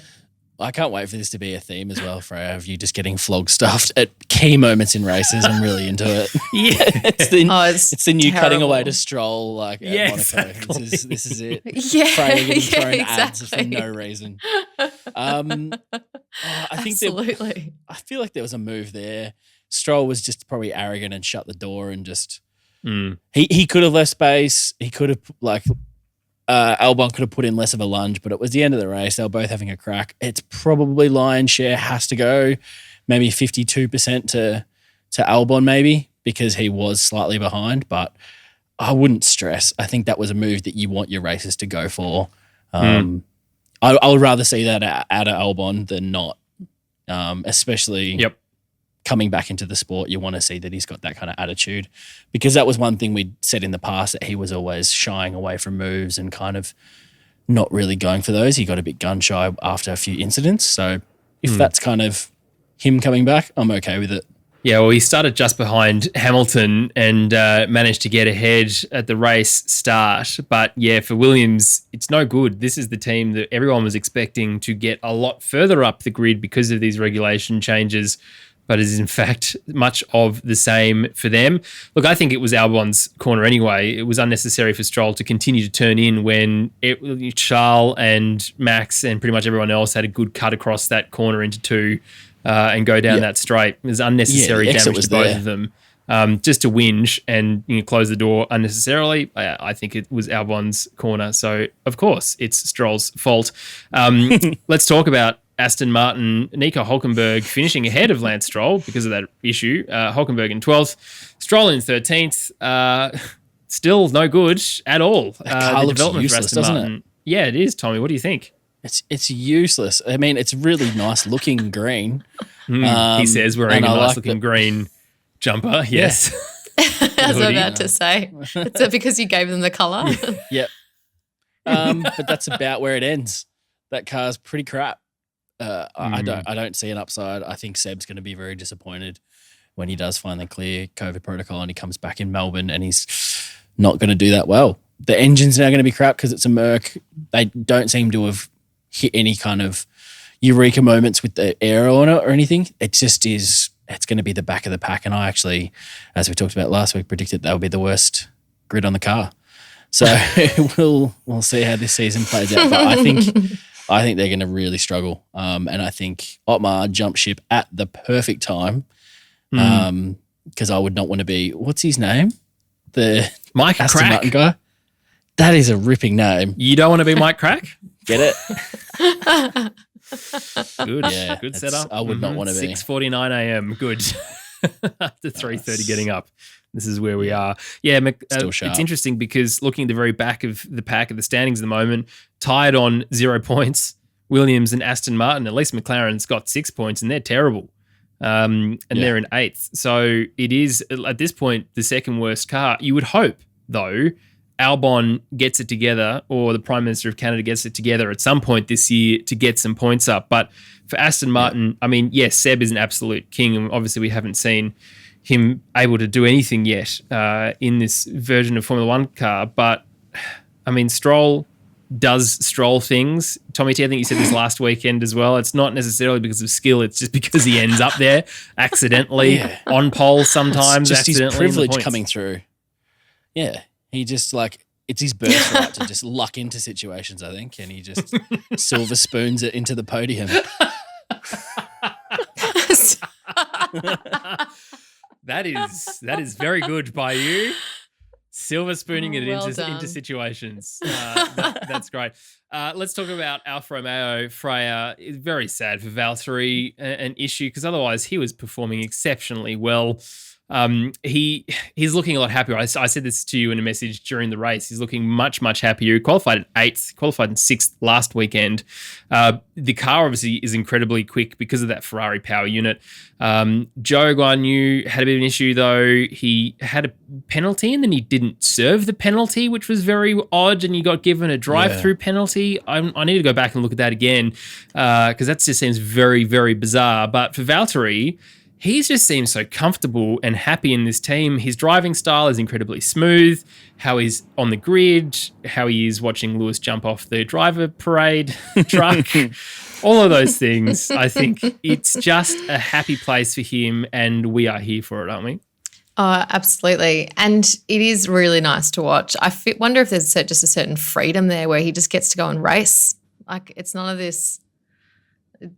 I can't wait for this to be a theme as well, Freya, of you just getting flog stuffed at key moments in races. I'm really into it. Yeah. It's the new terrible. Cutting away to Stroll at Monaco. Exactly. This is it. Yeah. Freya getting thrown exactly. ads for no reason. I think absolutely. I feel like there was a move there. Stroll was just probably arrogant and shut the door and just he could have left space. He could have Albon could have put in less of a lunge, but it was the end of the race. They were both having a crack. It's probably lion's share has to go, maybe 52% to Albon maybe, because he was slightly behind, but I wouldn't stress. I think that was a move that you want your races to go for. I would rather see that out of Albon than not, especially coming back into the sport. You want to see that he's got that kind of attitude, because that was one thing we'd said in the past, that he was always shying away from moves and kind of not really going for those. He got a bit gun shy after a few incidents. So if that's kind of him coming back, I'm okay with it. Yeah, well, he started just behind Hamilton and managed to get ahead at the race start. But yeah, for Williams, it's no good. This is the team that everyone was expecting to get a lot further up the grid because of these regulation changes. but is in fact much of the same for them. Look, I think it was Albon's corner anyway. It was unnecessary for Stroll to continue to turn in when Charles and Max and pretty much everyone else had a good cut across that corner into two and go down that straight. It was unnecessary damage to both of them. Just to whinge and close the door unnecessarily. I think it was Albon's corner. So, of course, it's Stroll's fault. Let's talk about Aston Martin. Nico Hulkenberg finishing ahead of Lance Stroll because of that issue. Hulkenberg in 12th, Stroll in 13th. Still no good at all. Car looks useless, doesn't it? Yeah, it is, Tommy. What do you think? It's useless. I mean, it's really nice looking green. He says wearing a nice looking green jumper. Yes. I was about to say. Is it because you gave them the colour? Yep. But that's about where it ends. That car's pretty crap. I don't see an upside. I think Seb's going to be very disappointed when he does finally clear COVID protocol and he comes back in Melbourne and he's not going to do that well. The engine's now going to be crap because it's a Merc. They don't seem to have hit any kind of eureka moments with the aero on it or anything. It just is. It's going to be the back of the pack. And I actually, as we talked about last week, predicted that would be the worst grid on the car. So we'll see how this season plays out. But I think they're going to really struggle. And I think Otmar jumped ship at the perfect time because I would not want to be, what's his name? The Mike Aston Crack Martin guy. That is a ripping name. You don't want to be Mike Crack? Get it? Good. Yeah, good setup. I would not want to be. 6:49 a.m. Good. After 3:30 getting up. This is where we are. Yeah, Still sharp. It's interesting because looking at the very back of the pack of the standings at the moment, tied on 0 points, Williams and Aston Martin. At least McLaren's got 6 points and they're terrible. And they're in 8th. So it is, at this point, the second worst car. You would hope, though, Albon gets it together or the Prime Minister of Canada gets it together at some point this year to get some points up. But for Aston Martin, I mean, yes, Seb is an absolute king. And obviously we haven't seen him able to do anything yet in this version of Formula One car. But, I mean, Stroll does Stroll things. Tommy T, I think you said this last weekend as well. It's not necessarily because of skill. It's just because he ends up there accidentally on pole sometimes. It's just his accidentally privilege coming through. Yeah. He just it's his birthright to just luck into situations, I think, and he just silver spoons it into the podium. That is very good by you. Silver spooning it into situations. That's great. Let's talk about Alfa Romeo. Freya is very sad for Valtteri, an issue because otherwise he was performing exceptionally well. He's looking a lot happier. I said this to you in a message during the race. He's looking much, much happier. He qualified in 8th, qualified in 6th last weekend. The car obviously is incredibly quick because of that Ferrari power unit. Zhou Guanyu had a bit of an issue though. He had a penalty and then he didn't serve the penalty, which was very odd, and he got given a drive-through penalty. I need to go back and look at that again because that just seems very, very bizarre. But for Valtteri, he just seems so comfortable and happy in this team. His driving style is incredibly smooth, how he's on the grid, how he is watching Lewis jump off the driver parade truck, all of those things. I think it's just a happy place for him and we are here for it, aren't we? Oh, absolutely. And it is really nice to watch. I wonder if there's just a certain freedom there where he just gets to go and race. Like it's none of this,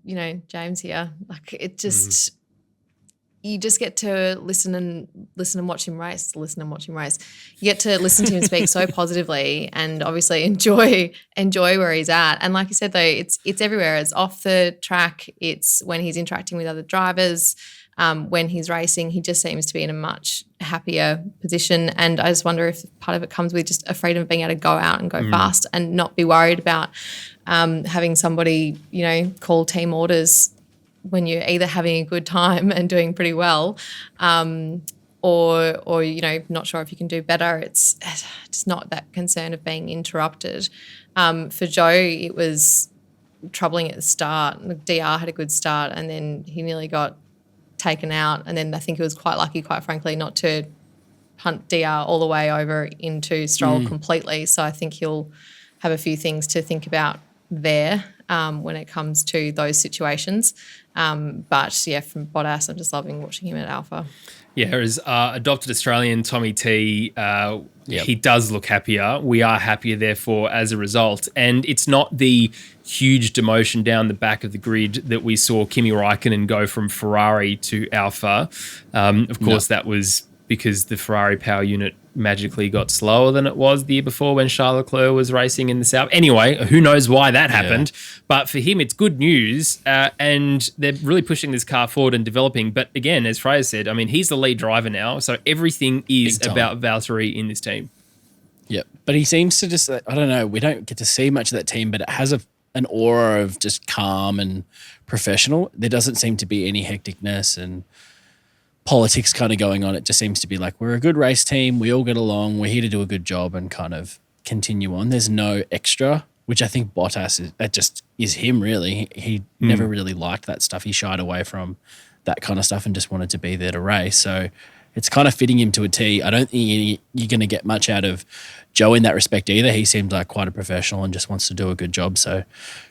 James here. Like it just... You just get to listen and watch him race. You get to listen to him speak so positively and obviously enjoy where he's at. And like you said, though, it's everywhere. It's off the track. It's when he's interacting with other drivers. When he's racing, he just seems to be in a much happier position. And I just wonder if part of it comes with just a freedom of being able to go out and go fast and not be worried about having somebody, call team orders when you're either having a good time and doing pretty well or not sure if you can do better. It's just not that concern of being interrupted. For Joe, it was troubling at the start. DR had a good start and then he nearly got taken out, and then I think he was quite lucky, quite frankly, not to hunt DR all the way over into Stroll completely. So I think he'll have a few things to think about there. when it comes to those situations. But yeah, from Bottas, I'm just loving watching him at Alpha. Yeah, as adopted Australian Tommy T, he does look happier. We are happier, therefore, as a result. And it's not the huge demotion down the back of the grid that we saw Kimi Räikkönen go from Ferrari to Alpha. Of course, that was because the Ferrari power unit magically got slower than it was the year before when Charles Leclerc was racing in the South. Anyway, who knows why that happened. But for him, it's good news, and they're really pushing this car forward and developing. But again, as Freya said, I mean, he's the lead driver now, so everything is about Valtteri in this team. Yep. But he seems to just, I don't know, we don't get to see much of that team, but it has an aura of just calm and professional. There doesn't seem to be any hecticness and politics kind of going on. It just seems to be like, we're a good race team. We all get along. We're here to do a good job and kind of continue on. There's no extra, which I think Bottas is him really. He never really liked that stuff. He shied away from that kind of stuff and just wanted to be there to race. So it's kind of fitting him to a T. I don't think you're going to get much out of Joe in that respect either. He seems like quite a professional and just wants to do a good job. So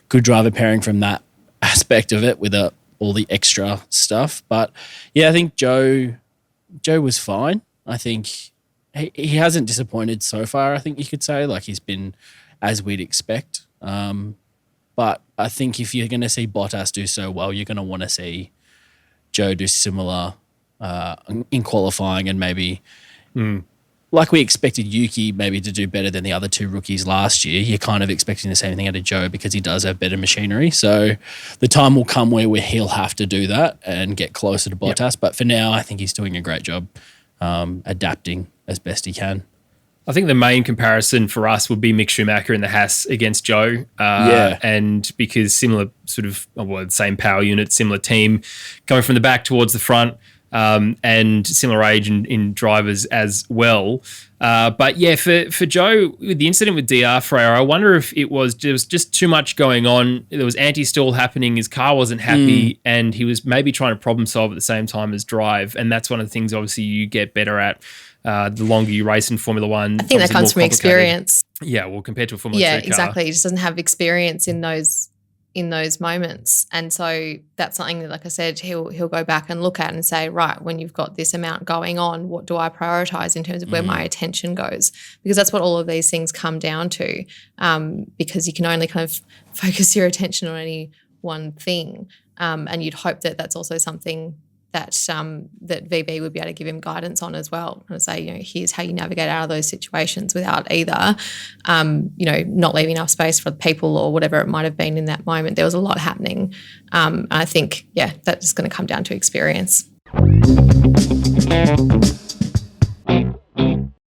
good driver pairing from that aspect of it with all the extra stuff. But yeah, I think Joe was fine. I think he hasn't disappointed so far, I think you could say. Like, he's been as we'd expect. But I think if you're going to see Bottas do so well, you're going to want to see Joe do similar in qualifying, and maybe like we expected Yuki maybe to do better than the other two rookies last year. You're kind of expecting the same thing out of Joe because he does have better machinery. So the time will come where he'll have to do that and get closer to Bottas. Yep. But for now, I think he's doing a great job adapting as best he can. I think the main comparison for us would be Mick Schumacher in the Haas against Joe. And because similar sort of, same power unit, similar team, coming from the back towards the front, and similar age in drivers as well. But yeah, for Joe, with the incident with DR Freya, I wonder if there was just too much going on. There was anti-stall happening. His car wasn't happy, and he was maybe trying to problem solve at the same time as drive. And that's one of the things, obviously, you get better at the longer you race in Formula One. I think that comes from experience. Yeah, well, compared to a Formula 2 car. Yeah, exactly. He just doesn't have experience in those moments. And so that's something that, like I said, he'll go back and look at and say, right, when you've got this amount going on, what do I prioritize in terms of where my attention goes? Because that's what all of these things come down to, because you can only kind of focus your attention on any one thing. And you'd hope that that's also something that that VB would be able to give him guidance on as well, and say, here's how you navigate out of those situations without either, not leaving enough space for people or whatever it might have been in that moment. There was a lot happening. And I think, that's just going to come down to experience.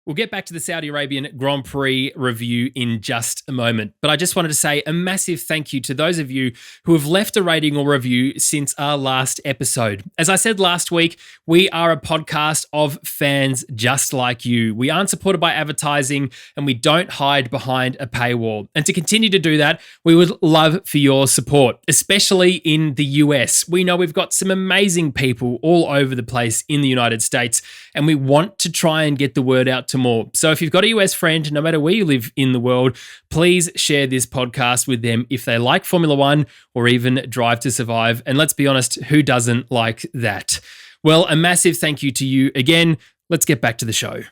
We'll get back to the Saudi Arabian Grand Prix review in just a moment, but I just wanted to say a massive thank you to those of you who have left a rating or review since our last episode. As I said last week, we are a podcast of fans just like you. We aren't supported by advertising, and we don't hide behind a paywall. And to continue to do that, we would love for your support, especially in the US. We know we've got some amazing people all over the place in the United States, and we want to try and get the word out to more. So if you've got a US friend, no matter where you live in the world, please share this podcast with them if they like Formula One or even Drive to Survive. And let's be honest, who doesn't like that? Well, a massive thank you to you again. Let's get back to the show.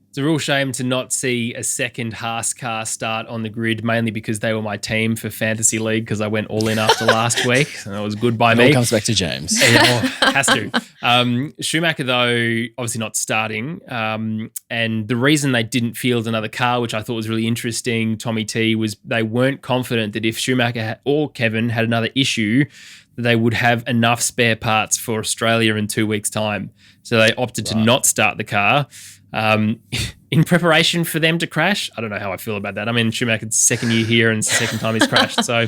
It's a real shame to not see a second Haas car start on the grid, mainly because they were my team for Fantasy League, because I went all in after last week, and it was good by me. It all comes back to James. Has to. Schumacher, though, obviously not starting. And the reason they didn't field another car, which I thought was really interesting, Tommy T, was they weren't confident that if Schumacher or Kevin had another issue, that they would have enough spare parts for Australia in 2 weeks' time. So they opted to not start the car. In preparation for them to crash. I don't know how I feel about that. I mean, Schumacher's second year here and it's the second time he's crashed, so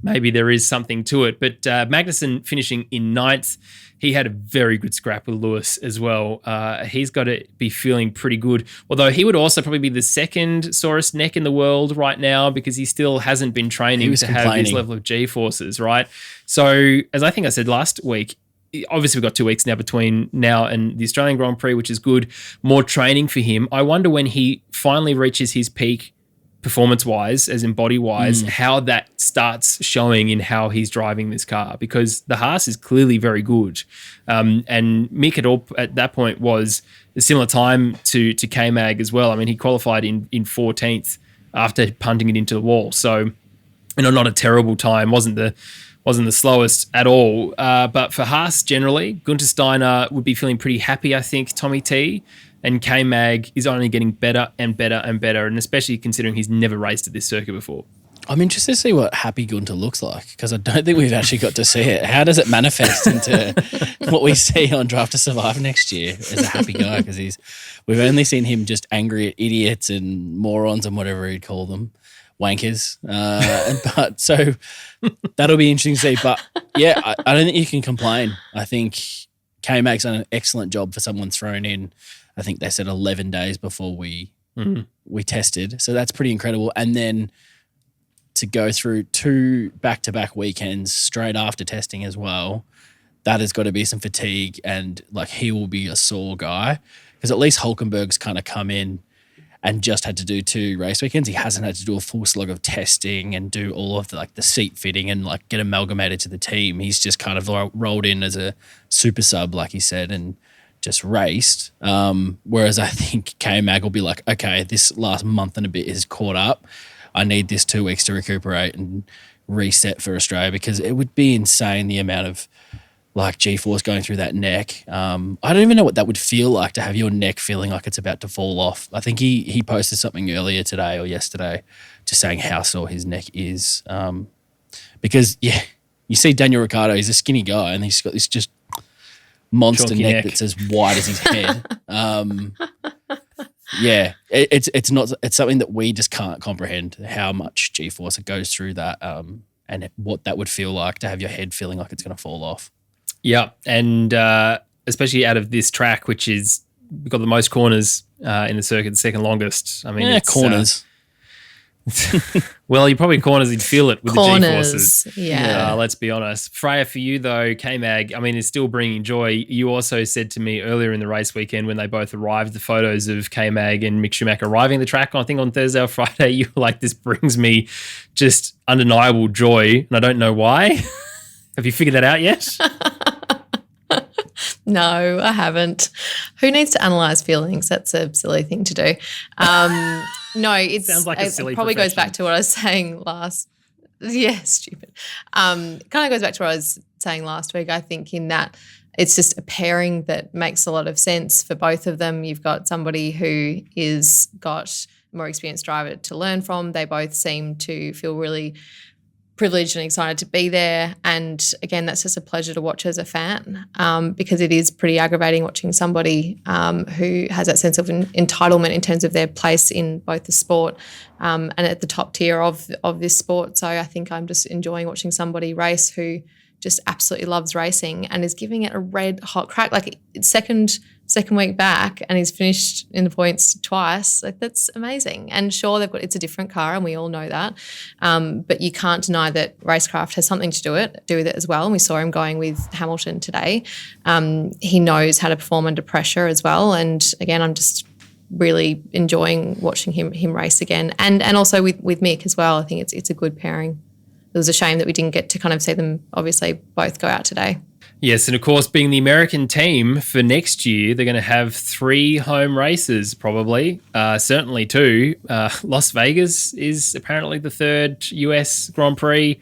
maybe there is something to it. But Magnussen finishing in 9th, he had a very good scrap with Lewis as well. He's got to be feeling pretty good, although he would also probably be the second sorest neck in the world right now because he still hasn't been training to have this level of G-forces, right? So, as I think I said last week, obviously we've got 2 weeks now between now and the Australian Grand Prix, which is good. More training for him. I wonder when he finally reaches his peak performance-wise, as in body-wise, how that starts showing in how he's driving this car, because the Haas is clearly very good. And Mick at that point was a similar time to K-Mag as well. I mean, he qualified in 14th after punting it into the wall. So, not a terrible time. Wasn't the slowest at all. But for Haas generally, Gunther Steiner would be feeling pretty happy, I think, Tommy T. And K-Mag is only getting better and better and better, and especially considering he's never raced at this circuit before. I'm interested to see what happy Gunther looks like, because I don't think we've actually got to see it. How does it manifest into what we see on Drive to Survive next year as a happy guy? Because we've only seen him just angry at idiots and morons and whatever he'd call them, wankers. But so that'll be interesting to see. But yeah, I don't think you can complain. I think K-Mag's done an excellent job for someone thrown in. I think they said 11 days before we tested. So that's pretty incredible. And then to go through 2 back-to-back weekends straight after testing as well, that has got to be some fatigue, and like he will be a sore guy, because at least Hulkenberg's kind of come in and just had to do 2 race weekends. He hasn't had to do a full slog of testing and do all of the seat fitting and like get amalgamated to the team. He's just kind of rolled in as a super sub, like he said, and just raced. Whereas I think K-Mag will be like, okay, this last month and a bit is caught up. I need this 2 weeks to recuperate and reset for Australia, because it would be insane the amount of like G-force going through that neck. I don't even know what that would feel like, to have your neck feeling like it's about to fall off. I think he posted something earlier today or yesterday just saying how sore his neck is. Because you see Daniel Ricciardo, he's a skinny guy and he's got this just monster neck that's as wide as his head. It's something that we just can't comprehend, how much G-force it goes through that, and what that would feel like to have your head feeling like it's going to fall off. Yeah, and especially out of this track, which is got the most corners in the circuit, the second longest. I mean, it's corners. Well, you probably corners, you'd feel it with corners, the G-forces. Yeah. Let's be honest. Freya, for you though, K-Mag, I mean, is still bringing joy. You also said to me earlier in the race weekend when they both arrived, the photos of K-Mag and Mick Schumacher arriving at the track, I think on Thursday or Friday, you were like, this brings me just undeniable joy, and I don't know why. Have you figured that out yet? No, I haven't. Who needs to analyse feelings? That's a silly thing to do. No, it sounds like a silly probably profession. goes back to what I was saying last. Yeah, stupid. Kind of goes back to what I was saying last week. I think in that it's just a pairing that makes a lot of sense for both of them. You've got somebody who is got a more experienced driver to learn from. They both seem to feel really privileged and excited to be there, and again, that's just a pleasure to watch as a fan, because it is pretty aggravating watching somebody who has that sense of entitlement in terms of their place in both the sport and at the top tier of this sport. So I think I'm just enjoying watching somebody race who just absolutely loves racing and is giving it a red hot crack. Like it's second week back and he's finished in the points twice. Like that's amazing. And sure, it's a different car and we all know that. But you can't deny that racecraft has something to do with it as well. And we saw him going with Hamilton today. He knows how to perform under pressure as well. And again, I'm just really enjoying watching him race again. And also with Mick as well. I think it's a good pairing. It was a shame that we didn't get to kind of see them obviously both go out today. Yes, and of course, being the American team for next year, they're going to have 3 home races probably, certainly 2. Las Vegas is apparently the 3rd US Grand Prix.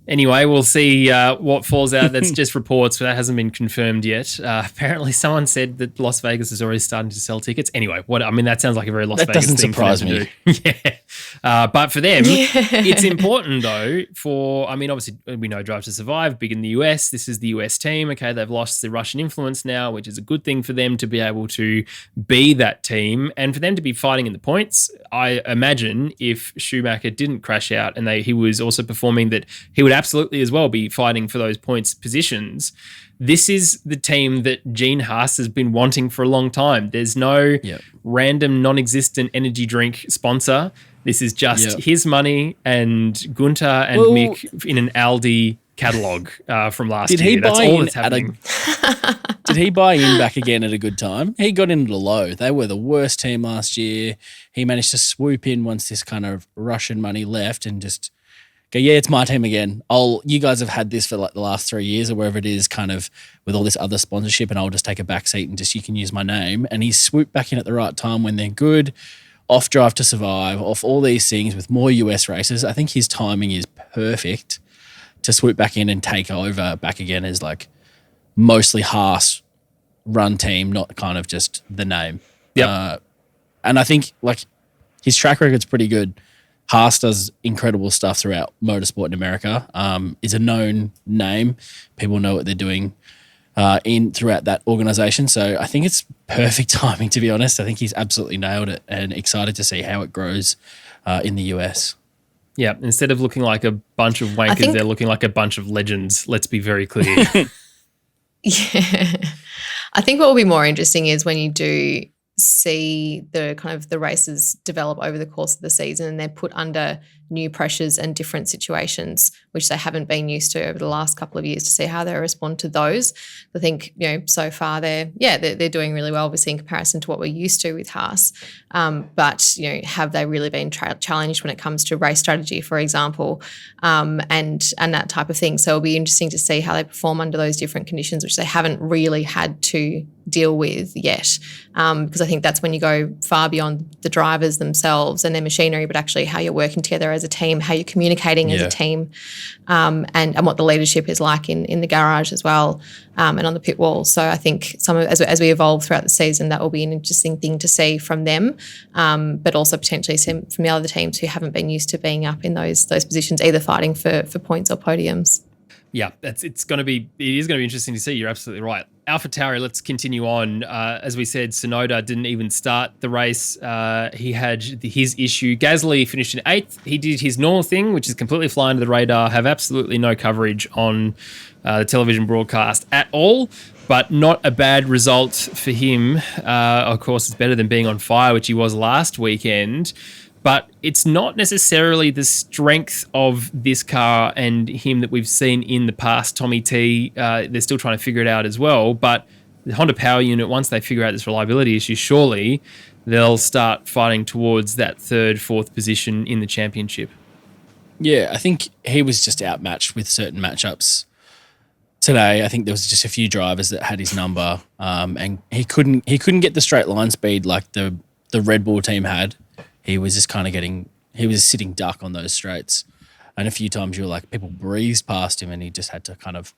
Anyway, we'll see what falls out. That's just reports, but that hasn't been confirmed yet. Apparently, someone said that Las Vegas is already starting to sell tickets. Anyway, that sounds like a very Las Vegas thing. That doesn't surprise me. Yeah, but for them, it's important though. Obviously, we know Drive to Survive, big in the US. This is the US team. Okay, they've lost the Russian influence now, which is a good thing for them to be able to be that team and for them to be fighting in the points. I imagine if Schumacher didn't crash out and he was also performing, that he would absolutely as well be fighting for those points positions. This is the team that Gene Haas has been wanting for a long time. There's no random non-existent energy drink sponsor. This is just his money and Gunther and Mick in an Aldi catalogue from last Did year. he That's buy all in that's happening. Did he buy in back again at a good time? He got in at a low. They were the worst team last year. He managed to swoop in once this kind of Russian money left and just go, yeah, it's my team again. You guys have had this for like the last 3 years or wherever it is, kind of with all this other sponsorship, and I'll just take a back seat and just you can use my name. And he swooped back in at the right time when they're good, off Drive to Survive, off all these things with more US races. I think his timing is perfect to swoop back in and take over back again as like mostly Haas run team, not kind of just the name. Yep. And I think like his track record's pretty good. Haas does incredible stuff throughout motorsport in America. Is a known name. People know what they're doing throughout that organization. So I think it's perfect timing, to be honest. I think he's absolutely nailed it and excited to see how it grows in the US. Yeah, instead of looking like a bunch of wankers, they're looking like a bunch of legends. Let's be very clear. Yeah. I think what will be more interesting is when you do see the kind of the races develop over the course of the season and they're put under new pressures and different situations which they haven't been used to over the last couple of years, to see how they respond to those. I think, so far they're doing really well, obviously, in comparison to what we're used to with Haas. But have they really been challenged when it comes to race strategy, for example, and that type of thing? So it'll be interesting to see how they perform under those different conditions, which they haven't really had to deal with yet, because I think that's when you go far beyond the drivers themselves and their machinery, but actually how you're working together as a team, how you're communicating as a team, and what the leadership is like in the garage as well, and on the pit wall. So I think as we evolve throughout the season, that will be an interesting thing to see from them, but also potentially some from the other teams who haven't been used to being up in those positions, either fighting for points or podiums. Yeah, it is going to be interesting to see. You're absolutely right. AlphaTauri, let's continue on. As we said, Tsunoda didn't even start the race. He had his issue. Gasly finished in 8th. He did his normal thing, which is completely fly under the radar, have absolutely no coverage on the television broadcast at all, but not a bad result for him. Of course, it's better than being on fire, which he was last weekend. But it's not necessarily the strength of this car and him that we've seen in the past. Tommy T, they're still trying to figure it out as well. But the Honda Power Unit, once they figure out this reliability issue, surely they'll start fighting towards that 3rd, 4th position in the championship. Yeah, I think he was just outmatched with certain matchups today. I think there was just a few drivers that had his number, and he couldn't get the straight line speed like the Red Bull team had. He was just kind of he was sitting duck on those straights. And a few times you were like, people breezed past him and he just had to kind of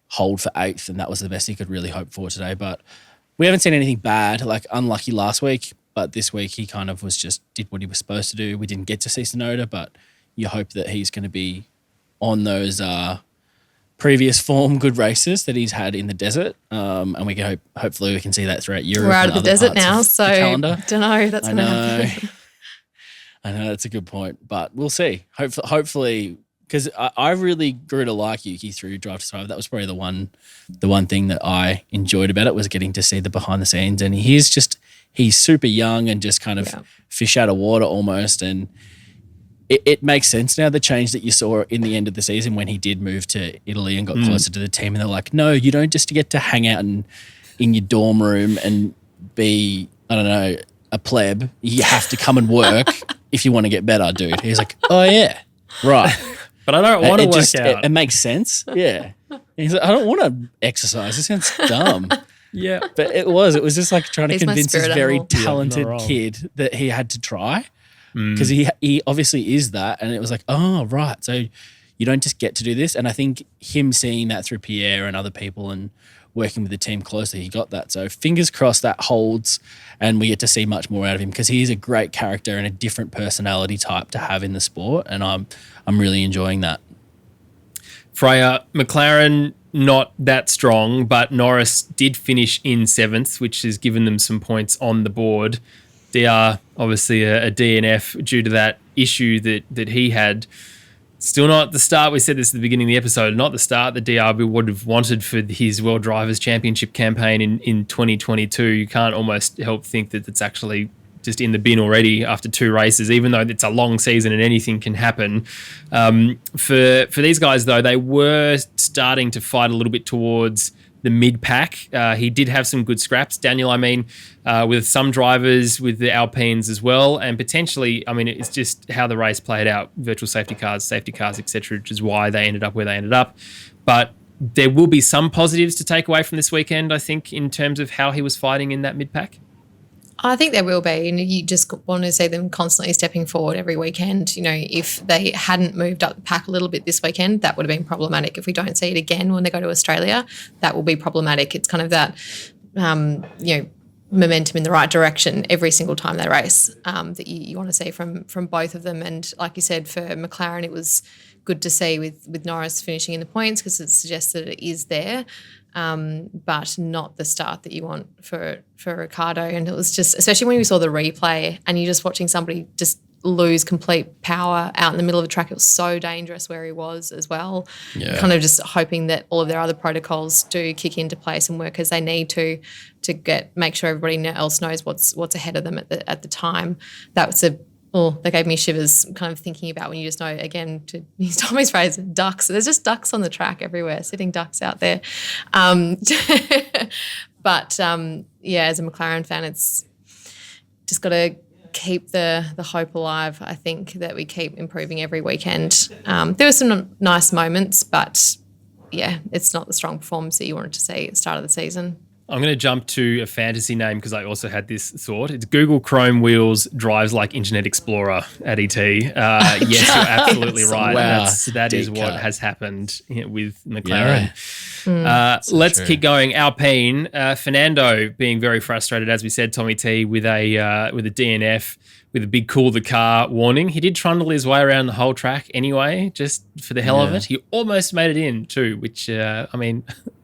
hold for 8th, and that was the best he could really hope for today. But we haven't seen anything bad, like unlucky last week, but this week he kind of did what he was supposed to do. We didn't get to see Tsunoda, but you hope that he's going to be on those previous form good races that he's had in the desert, and we can hopefully we can see that throughout Europe. We're out of the desert now, so I don't know if that's going to happen. I know, that's a good point, but we'll see. Hopefully, because I really grew to like Yuki through Drive to Survive. That was probably the one thing that I enjoyed about it, was getting to see the behind the scenes. And he's super young and just kind of fish out of water almost. And it makes sense now, the change that you saw in the end of the season when he did move to Italy and got closer to the team. And they're like, no, you don't just get to hang out in your dorm room and be, I don't know, a pleb. You have to come and work if you want to get better, dude. He's like, oh, yeah, right. But I don't want to work out. It makes sense. Yeah. He's like, I don't want to exercise. This sounds dumb. Yeah. But it was just like trying to convince this very animal. talented kid that he had to try, because he obviously is that. And it was like, oh, right. So you don't just get to do this. And I think him seeing that through Pierre and other people and working with the team closely, he got that. So fingers crossed that holds and we get to see much more out of him, because he is a great character and a different personality type to have in the sport. And I'm really enjoying that. Freya, McLaren, not that strong, but Norris did finish in 7th, which has given them some points on the board. DR, obviously a DNF due to that issue that he had. Still not the start. We said this at the beginning of the episode, not the start that DRB would have wanted for his World Drivers' Championship campaign in 2022. You can't almost help think that it's actually just in the bin already after 2 races, even though it's a long season and anything can happen. For these guys, though, they were starting to fight a little bit towards the mid-pack. He did have some good scraps, Daniel, with some drivers, with the Alpines as well, and potentially, it's just how the race played out, virtual safety cars, etc., which is why they ended up where they ended up. But there will be some positives to take away from this weekend, I think, in terms of how he was fighting in that mid-pack. I think there will be, and you just want to see them constantly stepping forward every weekend. If they hadn't moved up the pack a little bit this weekend, that would have been problematic. If we don't see it again when they go to Australia, that will be problematic. It's kind of that, momentum in the right direction every single time they race that you want to see from both of them. And like you said, for McLaren, it was good to see with Norris finishing in the points because it suggests that it is there. But not the start that you want for Ricciardo. And it was just, especially when we saw the replay and you're just watching somebody just lose complete power out in the middle of the track. It was so dangerous where he was as well. Yeah. Kind of just hoping that all of their other protocols do kick into place and work as they need to make sure everybody else knows what's ahead of them at the time. That was that gave me shivers kind of thinking about when you just know, again, to use Tommy's phrase, ducks. There's just ducks on the track everywhere, sitting ducks out there. But, as a McLaren fan, it's just got to keep the hope alive, I think, that we keep improving every weekend. There were some nice moments, but, it's not the strong performance that you wanted to see at the start of the season. I'm going to jump to a fantasy name because I also had this thought. It's Google Chrome Wheels drives like Internet Explorer at ET. Yes, you're absolutely right. Wow, that is what has happened with McLaren. Yeah. Let's keep going. Alpine, Fernando being very frustrated, as we said, Tommy T, with a DNF, with a big cool the car warning. He did trundle his way around the whole track anyway, just for the hell of it. He almost made it in too, which,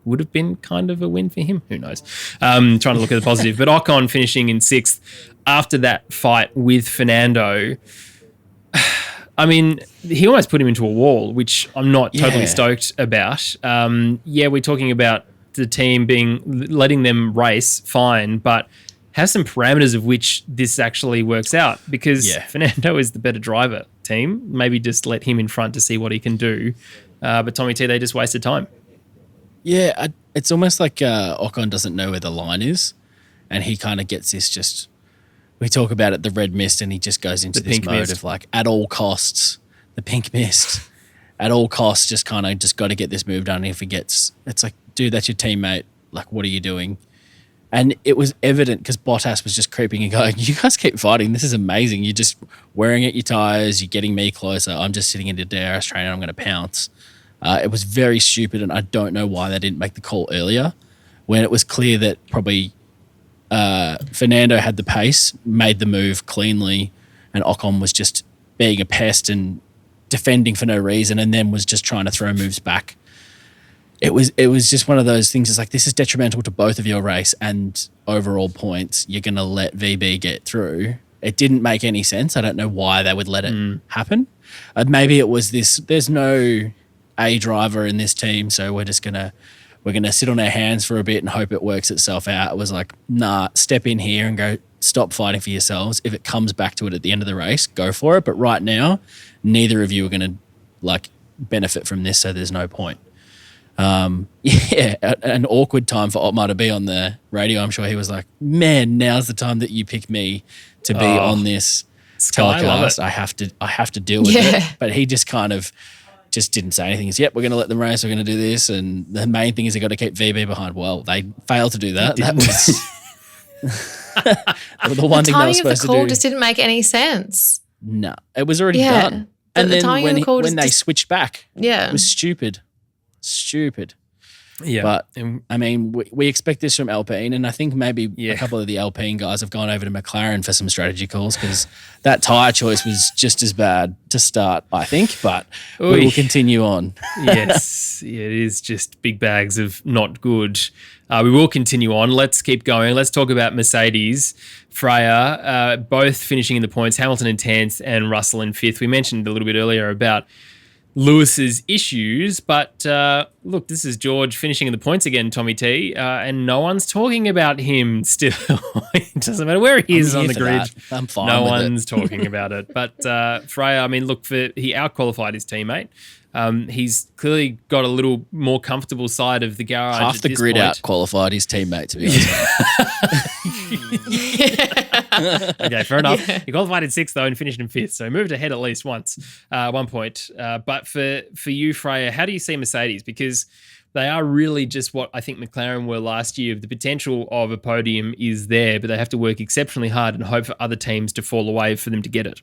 would have been kind of a win for him. Who knows? Trying to look at the positive. But Ocon finishing in 6th after that fight with Fernando. He almost put him into a wall, which I'm not totally stoked about. We're talking about the team letting them race, fine, but have some parameters of which this actually works out because Fernando is the better driver team. Maybe just let him in front to see what he can do. But Tommy T, they just wasted time. Yeah, it's almost like Ocon doesn't know where the line is and he kind of gets this we talk about it, the red mist, and he just goes into this mode mist of like, at all costs, the pink mist, at all costs, just kind of just got to get this move done. And if he gets, it's like, dude, that's your teammate. Like, what are you doing? And it was evident because Bottas was just creeping and going, you guys keep fighting. This is amazing. You're just wearing at your tyres. You're getting me closer. I'm just sitting in the DRS train and I'm going to pounce. It was very stupid, and I don't know why they didn't make the call earlier when it was clear that probably Fernando had the pace, made the move cleanly, and Ocon was just being a pest and defending for no reason and then was just trying to throw moves back. It was just one of those things. It's like, this is detrimental to both of your race and overall points. You're going to let VB get through. It didn't make any sense. I don't know why they would let it happen. Maybe it was this, there's no A driver in this team, so we're gonna sit on our hands for a bit and hope it works itself out. It was like, nah, step in here and go, stop fighting for yourselves. If it comes back to it at the end of the race, go for it. But right now, neither of you are gonna benefit from this, so there's no point. An awkward time for Otmar to be on the radio. I'm sure he was like, man, now's the time that you pick me to be on this telecast. I have to deal with it. But he just kind of just didn't say anything. He's, we're going to let them race. We're going to do this. And the main thing is they got to keep VB behind. Well, they failed to do that. That was the one thing they were supposed to do. The timing of the call just didn't make any sense. No, it was already done. And then when they switched back, it was stupid. Yeah. But, we expect this from Alpine, and I think maybe a couple of the Alpine guys have gone over to McLaren for some strategy calls because that tyre choice was just as bad to start, I think, but we will continue on. Yes, it is just big bags of not good. We will continue on. Let's keep going. Let's talk about Mercedes. Freya, both finishing in the points, Hamilton in 10th and Russell in 5th. We mentioned a little bit earlier about Lewis's issues. But look, this is George finishing in the points again, Tommy T, and no one's talking about him still. It doesn't matter where he is on the grid. That. I'm fine. No with one's it. talking about it. But Freya, I mean, look, he out-qualified his teammate. He's clearly got a little more comfortable side of the garage. Half the grid out qualified his teammate, to be honest. Okay, fair enough. He qualified in 6th though and finished in 5th, so he moved ahead at least once, 1 point. But for you, Freya, how do you see Mercedes? Because they are really just what I think McLaren were last year. The potential of a podium is there, but they have to work exceptionally hard and hope for other teams to fall away for them to get it.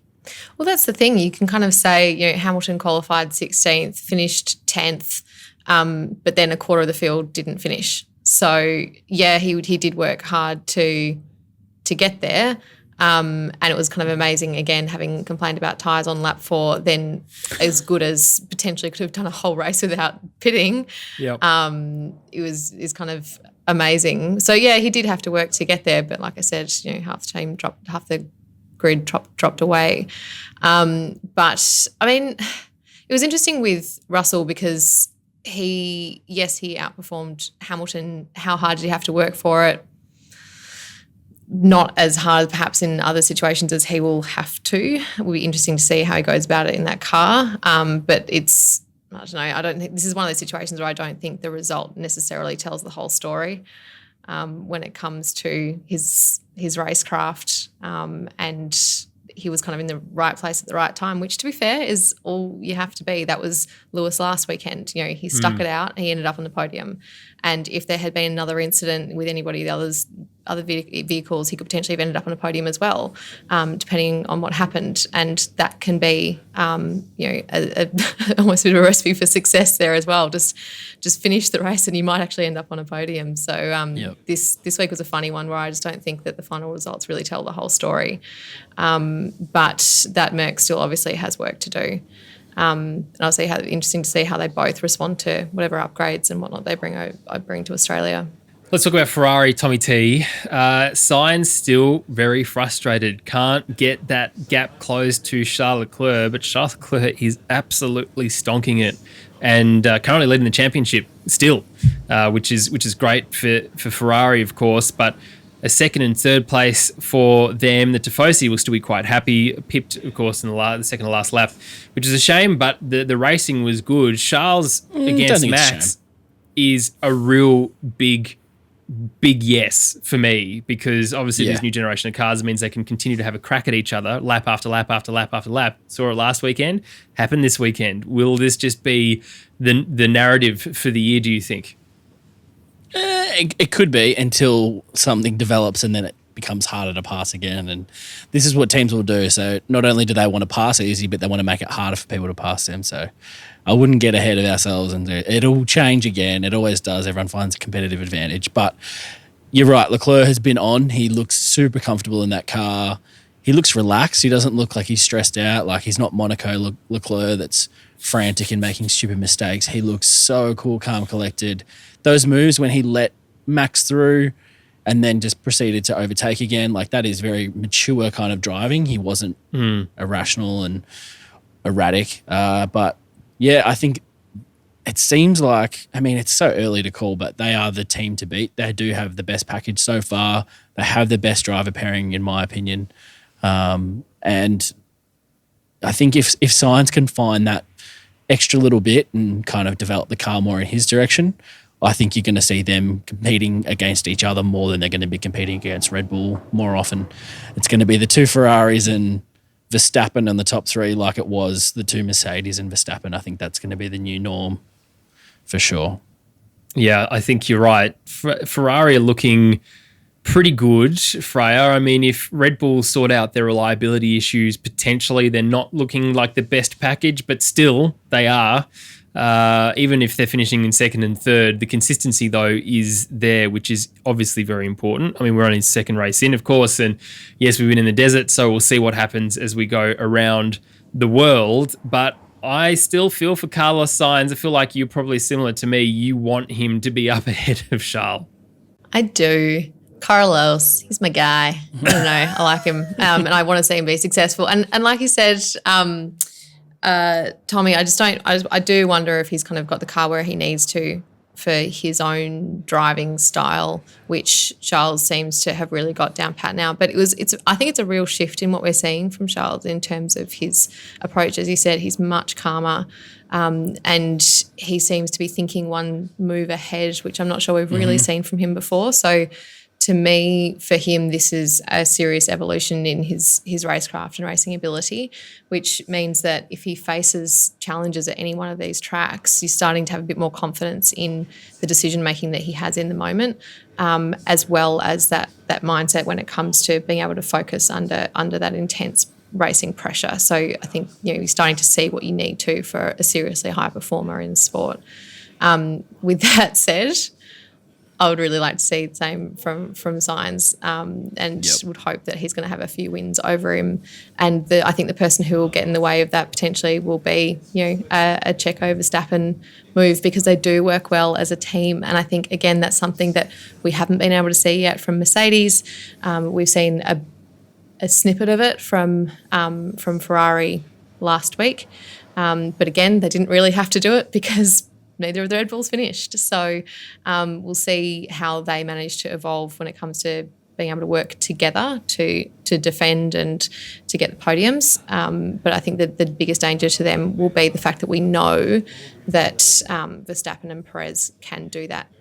Well, that's the thing. You can kind of say, Hamilton qualified 16th, finished 10th, but then a quarter of the field didn't finish. So, yeah, he did work hard to get there. And it was kind of amazing, again, having complained about tyres on lap 4, then as good as potentially could have done a whole race without pitting. Yep. Is kind of amazing. So, yeah, he did have to work to get there, but like I said, half the grid dropped away. But, I mean, it was interesting with Russell because he outperformed Hamilton. How hard did he have to work for it? Not as hard perhaps in other situations as he will have to. It will be interesting to see how he goes about it in that car. But it's, I don't know, I don't think this is one of those situations where I don't think the result necessarily tells the whole story when it comes to his racecraft. And he was kind of in the right place at the right time, which, to be fair, is all you have to be. That was Lewis last weekend. He stuck it out. He ended up on the podium. And if there had been another incident with anybody, other vehicles, he could potentially have ended up on a podium as well, depending on what happened. And that can be, almost a bit of a recipe for success there as well. Just finish the race and you might actually end up on a podium. So this week was a funny one where I just don't think that the final results really tell the whole story. But that Merc still obviously has work to do. And I'll see how interesting to see how they both respond to whatever upgrades and whatnot they bring to Australia. Let's talk about Ferrari, Tommy T. Sainz still very frustrated. Can't get that gap closed to Charles Leclerc, but Charles Leclerc is absolutely stonking it and currently leading the championship still, which is great for Ferrari, of course, but a second and third place for them. The Tifosi will still be quite happy. Pipped, of course, in the second to last lap, which is a shame, but the racing was good. Charles against Max is a real big yes for me because obviously this new generation of cars means they can continue to have a crack at each other lap after lap after lap after lap. Saw it last weekend, happened this weekend. Will this just be the narrative for the year, do you think? It could be until something develops and then it becomes harder to pass again. And this is what teams will do. So not only do they want to pass easy, but they want to make it harder for people to pass them. So I wouldn't get ahead of ourselves and it'll change again. It always does. Everyone finds a competitive advantage. But you're right. Leclerc has been on. He looks super comfortable in that car. He looks relaxed. He doesn't look like he's stressed out. Like he's not Monaco Leclerc that's frantic and making stupid mistakes. He looks so cool, calm, collected. Those moves when he let Max through and then just proceeded to overtake again, like that is very mature kind of driving. He wasn't irrational and erratic. But yeah, I think it seems like, I mean, it's so early to call, but they are the team to beat. They do have the best package so far. They have the best driver pairing, in my opinion. And I think if Sainz can find that extra little bit and kind of develop the car more in his direction, I think you're going to see them competing against each other more than they're going to be competing against Red Bull more often. It's going to be the two Ferraris and Verstappen in the top three like it was the two Mercedes and Verstappen. I think that's going to be the new norm for sure. Yeah, I think you're right. Ferrari are looking pretty good, Freya. I mean, if Red Bull sort out their reliability issues, potentially they're not looking like the best package, but still they are. Even if they're finishing in second and third, the consistency, though, is there, which is obviously very important. I mean, we're only second race in, of course, and yes, we've been in the desert, so we'll see what happens as we go around the world. But I still feel for Carlos Sainz. I feel like you're probably similar to me. You want him to be up ahead of Charles. I do. Carlos, he's my guy. I don't know. I like him, and I want to see him be successful. And like you said, Tommy, I do wonder if he's kind of got the car where he needs to for his own driving style, which Charles seems to have really got down pat now. But I think it's a real shift in what we're seeing from Charles in terms of his approach. As you said, he's much calmer, and he seems to be thinking one move ahead, which I'm not sure we've really seen from him before. So to me, for him, this is a serious evolution in his racecraft and racing ability, which means that if he faces challenges at any one of these tracks, he's starting to have a bit more confidence in the decision-making that he has in the moment, as well as that mindset when it comes to being able to focus under that intense racing pressure. So I think you're starting to see what you need to for a seriously high performer in sport. With that said, I would really like to see the same from Sainz, and would hope that he's going to have a few wins over him. And I think the person who will get in the way of that potentially will be, a Checo Verstappen move, because they do work well as a team. And I think, again, that's something that we haven't been able to see yet from Mercedes. We've seen a snippet of it from Ferrari last week. But again, they didn't really have to do it because neither of the Red Bulls finished. So we'll see how they manage to evolve when it comes to being able to work together to defend and to get the podiums. But I think that the biggest danger to them will be the fact that we know that Verstappen and Perez can do that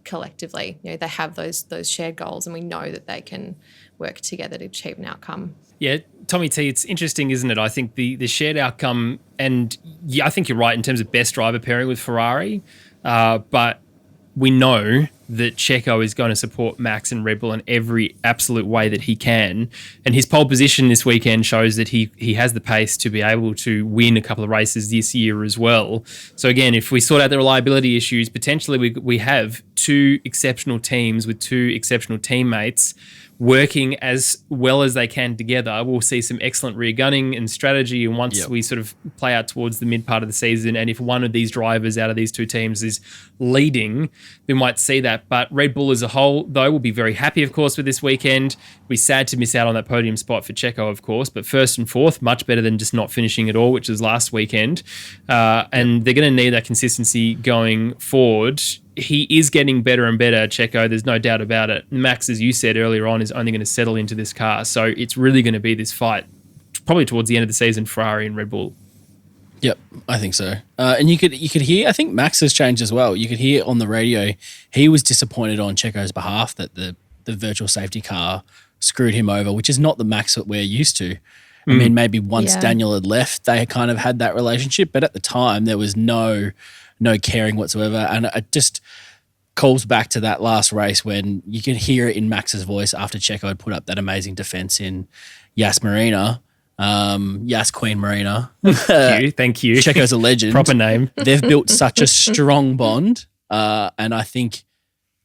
collectively. They have those shared goals, and we know that they can work together to achieve an outcome. Yeah, Tommy T, it's interesting, isn't it? I think the shared outcome, and I think you're right in terms of best driver pairing with Ferrari, but we know that Checo is going to support Max and Red Bull in every absolute way that he can. And his pole position this weekend shows that he has the pace to be able to win a couple of races this year as well. So again, if we sort out the reliability issues, potentially we have two exceptional teams with two exceptional teammates working as well as they can together. We'll see some excellent rear gunning and strategy. And once we sort of play out towards the mid part of the season, and if one of these drivers out of these two teams is leading, we might see that. But Red Bull as a whole, though, will be very happy, of course, with this weekend. We'll be sad to miss out on that podium spot for Checo, of course. But first and fourth, much better than just not finishing at all, which was last weekend. And they're going to need that consistency going forward. He is getting better and better, Checo. There's no doubt about it. Max, as you said earlier on, is only going to settle into this car. So it's really going to be this fight, probably towards the end of the season, Ferrari and Red Bull. Yep, I think so. And you could hear, I think Max has changed as well. You could hear on the radio, he was disappointed on Checo's behalf that the virtual safety car screwed him over, which is not the Max that we're used to. I mean, maybe once Daniel had left, they kind of had that relationship, but at the time there was no caring whatsoever. And it just calls back to that last race when you can hear it in Max's voice after Checo had put up that amazing defense in Yas Marina. Yas Queen Marina. Thank you. Checo's a legend. Proper name. They've built such a strong bond. And I think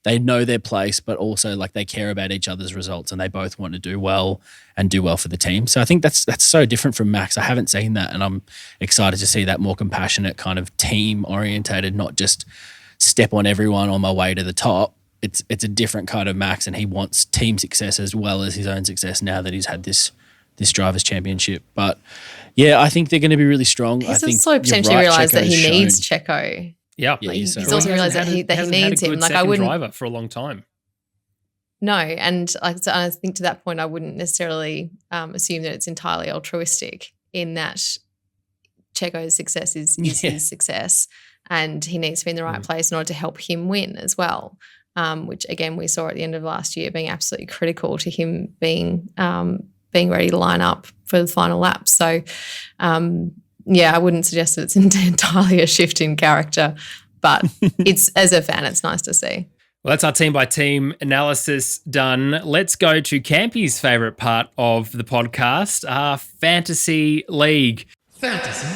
they know their place, but also like they care about each other's results, and they both want to do well and do well for the team. So I think that's so different from Max. I haven't seen that, and I'm excited to see that more compassionate kind of team orientated, not just step on everyone on my way to the top. It's a different kind of Max, and he wants team success as well as his own success now that he's had this drivers' championship. But yeah, I think they're going to be really strong. He's I think also potentially realised that he needs Checo. Yeah, he's also realised that he needs him. Like, I wouldn't driver for a long time. No, and I think to that point, I wouldn't necessarily assume that it's entirely altruistic. In that Checo's success is his success, and he needs to be in the right place in order to help him win as well. Which again we saw at the end of last year being absolutely critical to him being ready to line up for the final lap. So. I wouldn't suggest that it's entirely a shift in character, but it's, as a fan, it's nice to see. Well, that's our team-by-team analysis done. Let's go to Campy's favourite part of the podcast, our Fantasy League. Fantasy.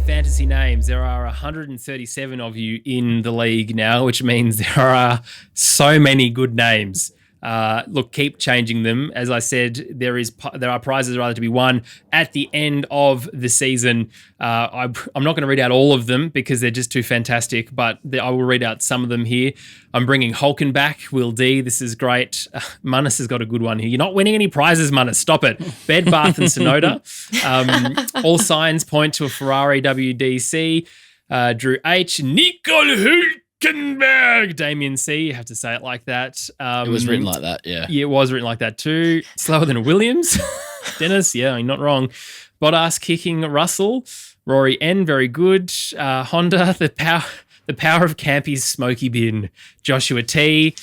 Fantasy names. There are 137 of you in the league now, which means there are so many good names. Look, keep changing them. As I said, there are prizes rather to be won at the end of the season. I'm not going to read out all of them because they're just too fantastic, but I will read out some of them here. I'm bringing Hulkenberg back, Will D. This is great. Munnis has got a good one here. You're not winning any prizes, Munnis. Stop it. Bed, Bath and Sonoda. All signs point to a Ferrari WDC. Drew H. Nico Hulkenberg. Damien C. You have to say it like that. It was written like that, yeah. Yeah, it was written like that too. Slower than a Williams. Dennis, yeah, you're not wrong. Bottas kicking Russell. Rory N. Very good. Honda, the power of Campy's smoky bin. Joshua T.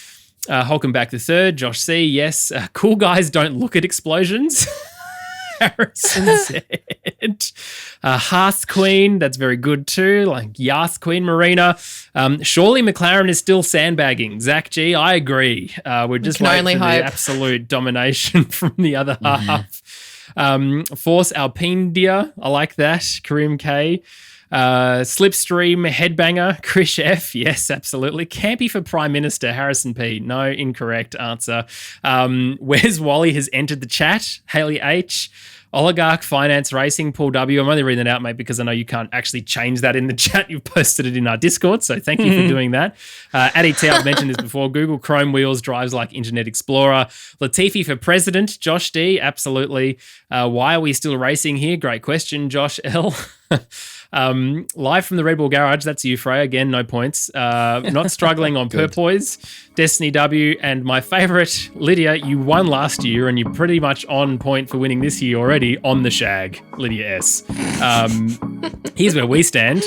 Hulkenberg the third. Josh C. Yes. Cool guys don't look at explosions. Harrison said. Hearth Queen, that's very good too. Like Yarth Queen Marina. Surely McLaren is still sandbagging. Zach G, I agree. We're just waiting for the absolute domination from the other half. Force Alpindia, I like that. Kareem K. Slipstream Headbanger, Krish F. Yes, absolutely. Campy for Prime Minister, Harrison P. No, incorrect answer. Where's Wally has entered the chat, Haley H. Oligarch Finance Racing, Paul W. I'm only reading that out, mate, because I know you can't actually change that in the chat. You've posted it in our Discord, so thank you for doing that. Addy T, I've mentioned this before. Google Chrome wheels drives like Internet Explorer. Latifi for President, Josh D. Absolutely. Why are we still racing here? Great question, Josh L. Live from the Red Bull Garage, that's you, Freya. Again, no points. Not struggling on Perpoise, Destiny W, and my favourite, Lydia, you won last year and you're pretty much on point for winning this year already on the shag, Lydia S. Here's where we stand.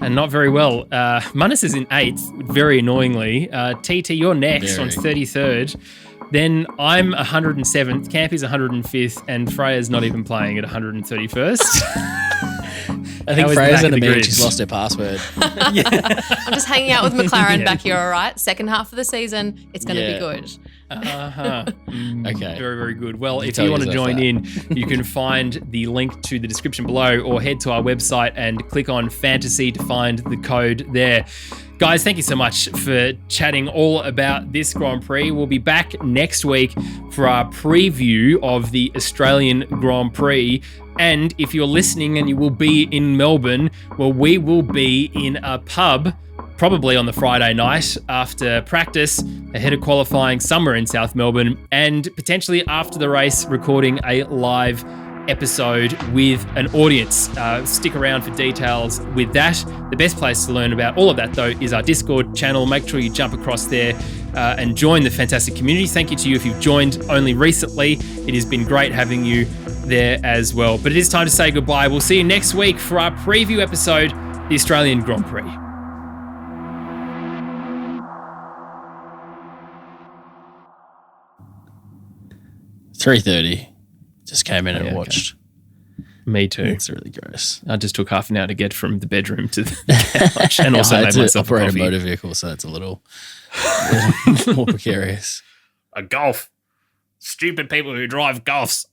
And not very well. Munnis is in 8th, very annoyingly. TT, you're next on 33rd. Then I'm 107th, Campy's 105th, and Freya's not even playing at 131st. I think Freya's in a meeting. She's lost her password. Yeah. I'm just hanging out with McLaren back here, all right? Second half of the season, it's going to be good. Okay. Very, very good. Well, if you want to join in, you can find the link to the description below or head to our website and click on Fantasy to find the code there. Guys, thank you so much for chatting all about this Grand Prix. We'll be back next week for our preview of the Australian Grand Prix. And if you're listening and you will be in Melbourne, well, we will be in a pub, probably on the Friday night after practice, ahead of qualifying somewhere in South Melbourne, and potentially after the race, recording a live episode with an audience. Stick around for details with that. The best place to learn about all of that, though, is our Discord channel. Make sure you jump across there and join the fantastic community. Thank you to you if you've joined only recently. It has been great having you there as well. But it is time to say goodbye. We'll see you next week for our preview episode, the Australian Grand Prix. $3:30. Just came in and watched. Me too. It's really gross. I just took half an hour to get from the bedroom to the couch, and also made myself operate a motor vehicle, so it's a little more precarious. A Golf. Stupid people who drive Golfs.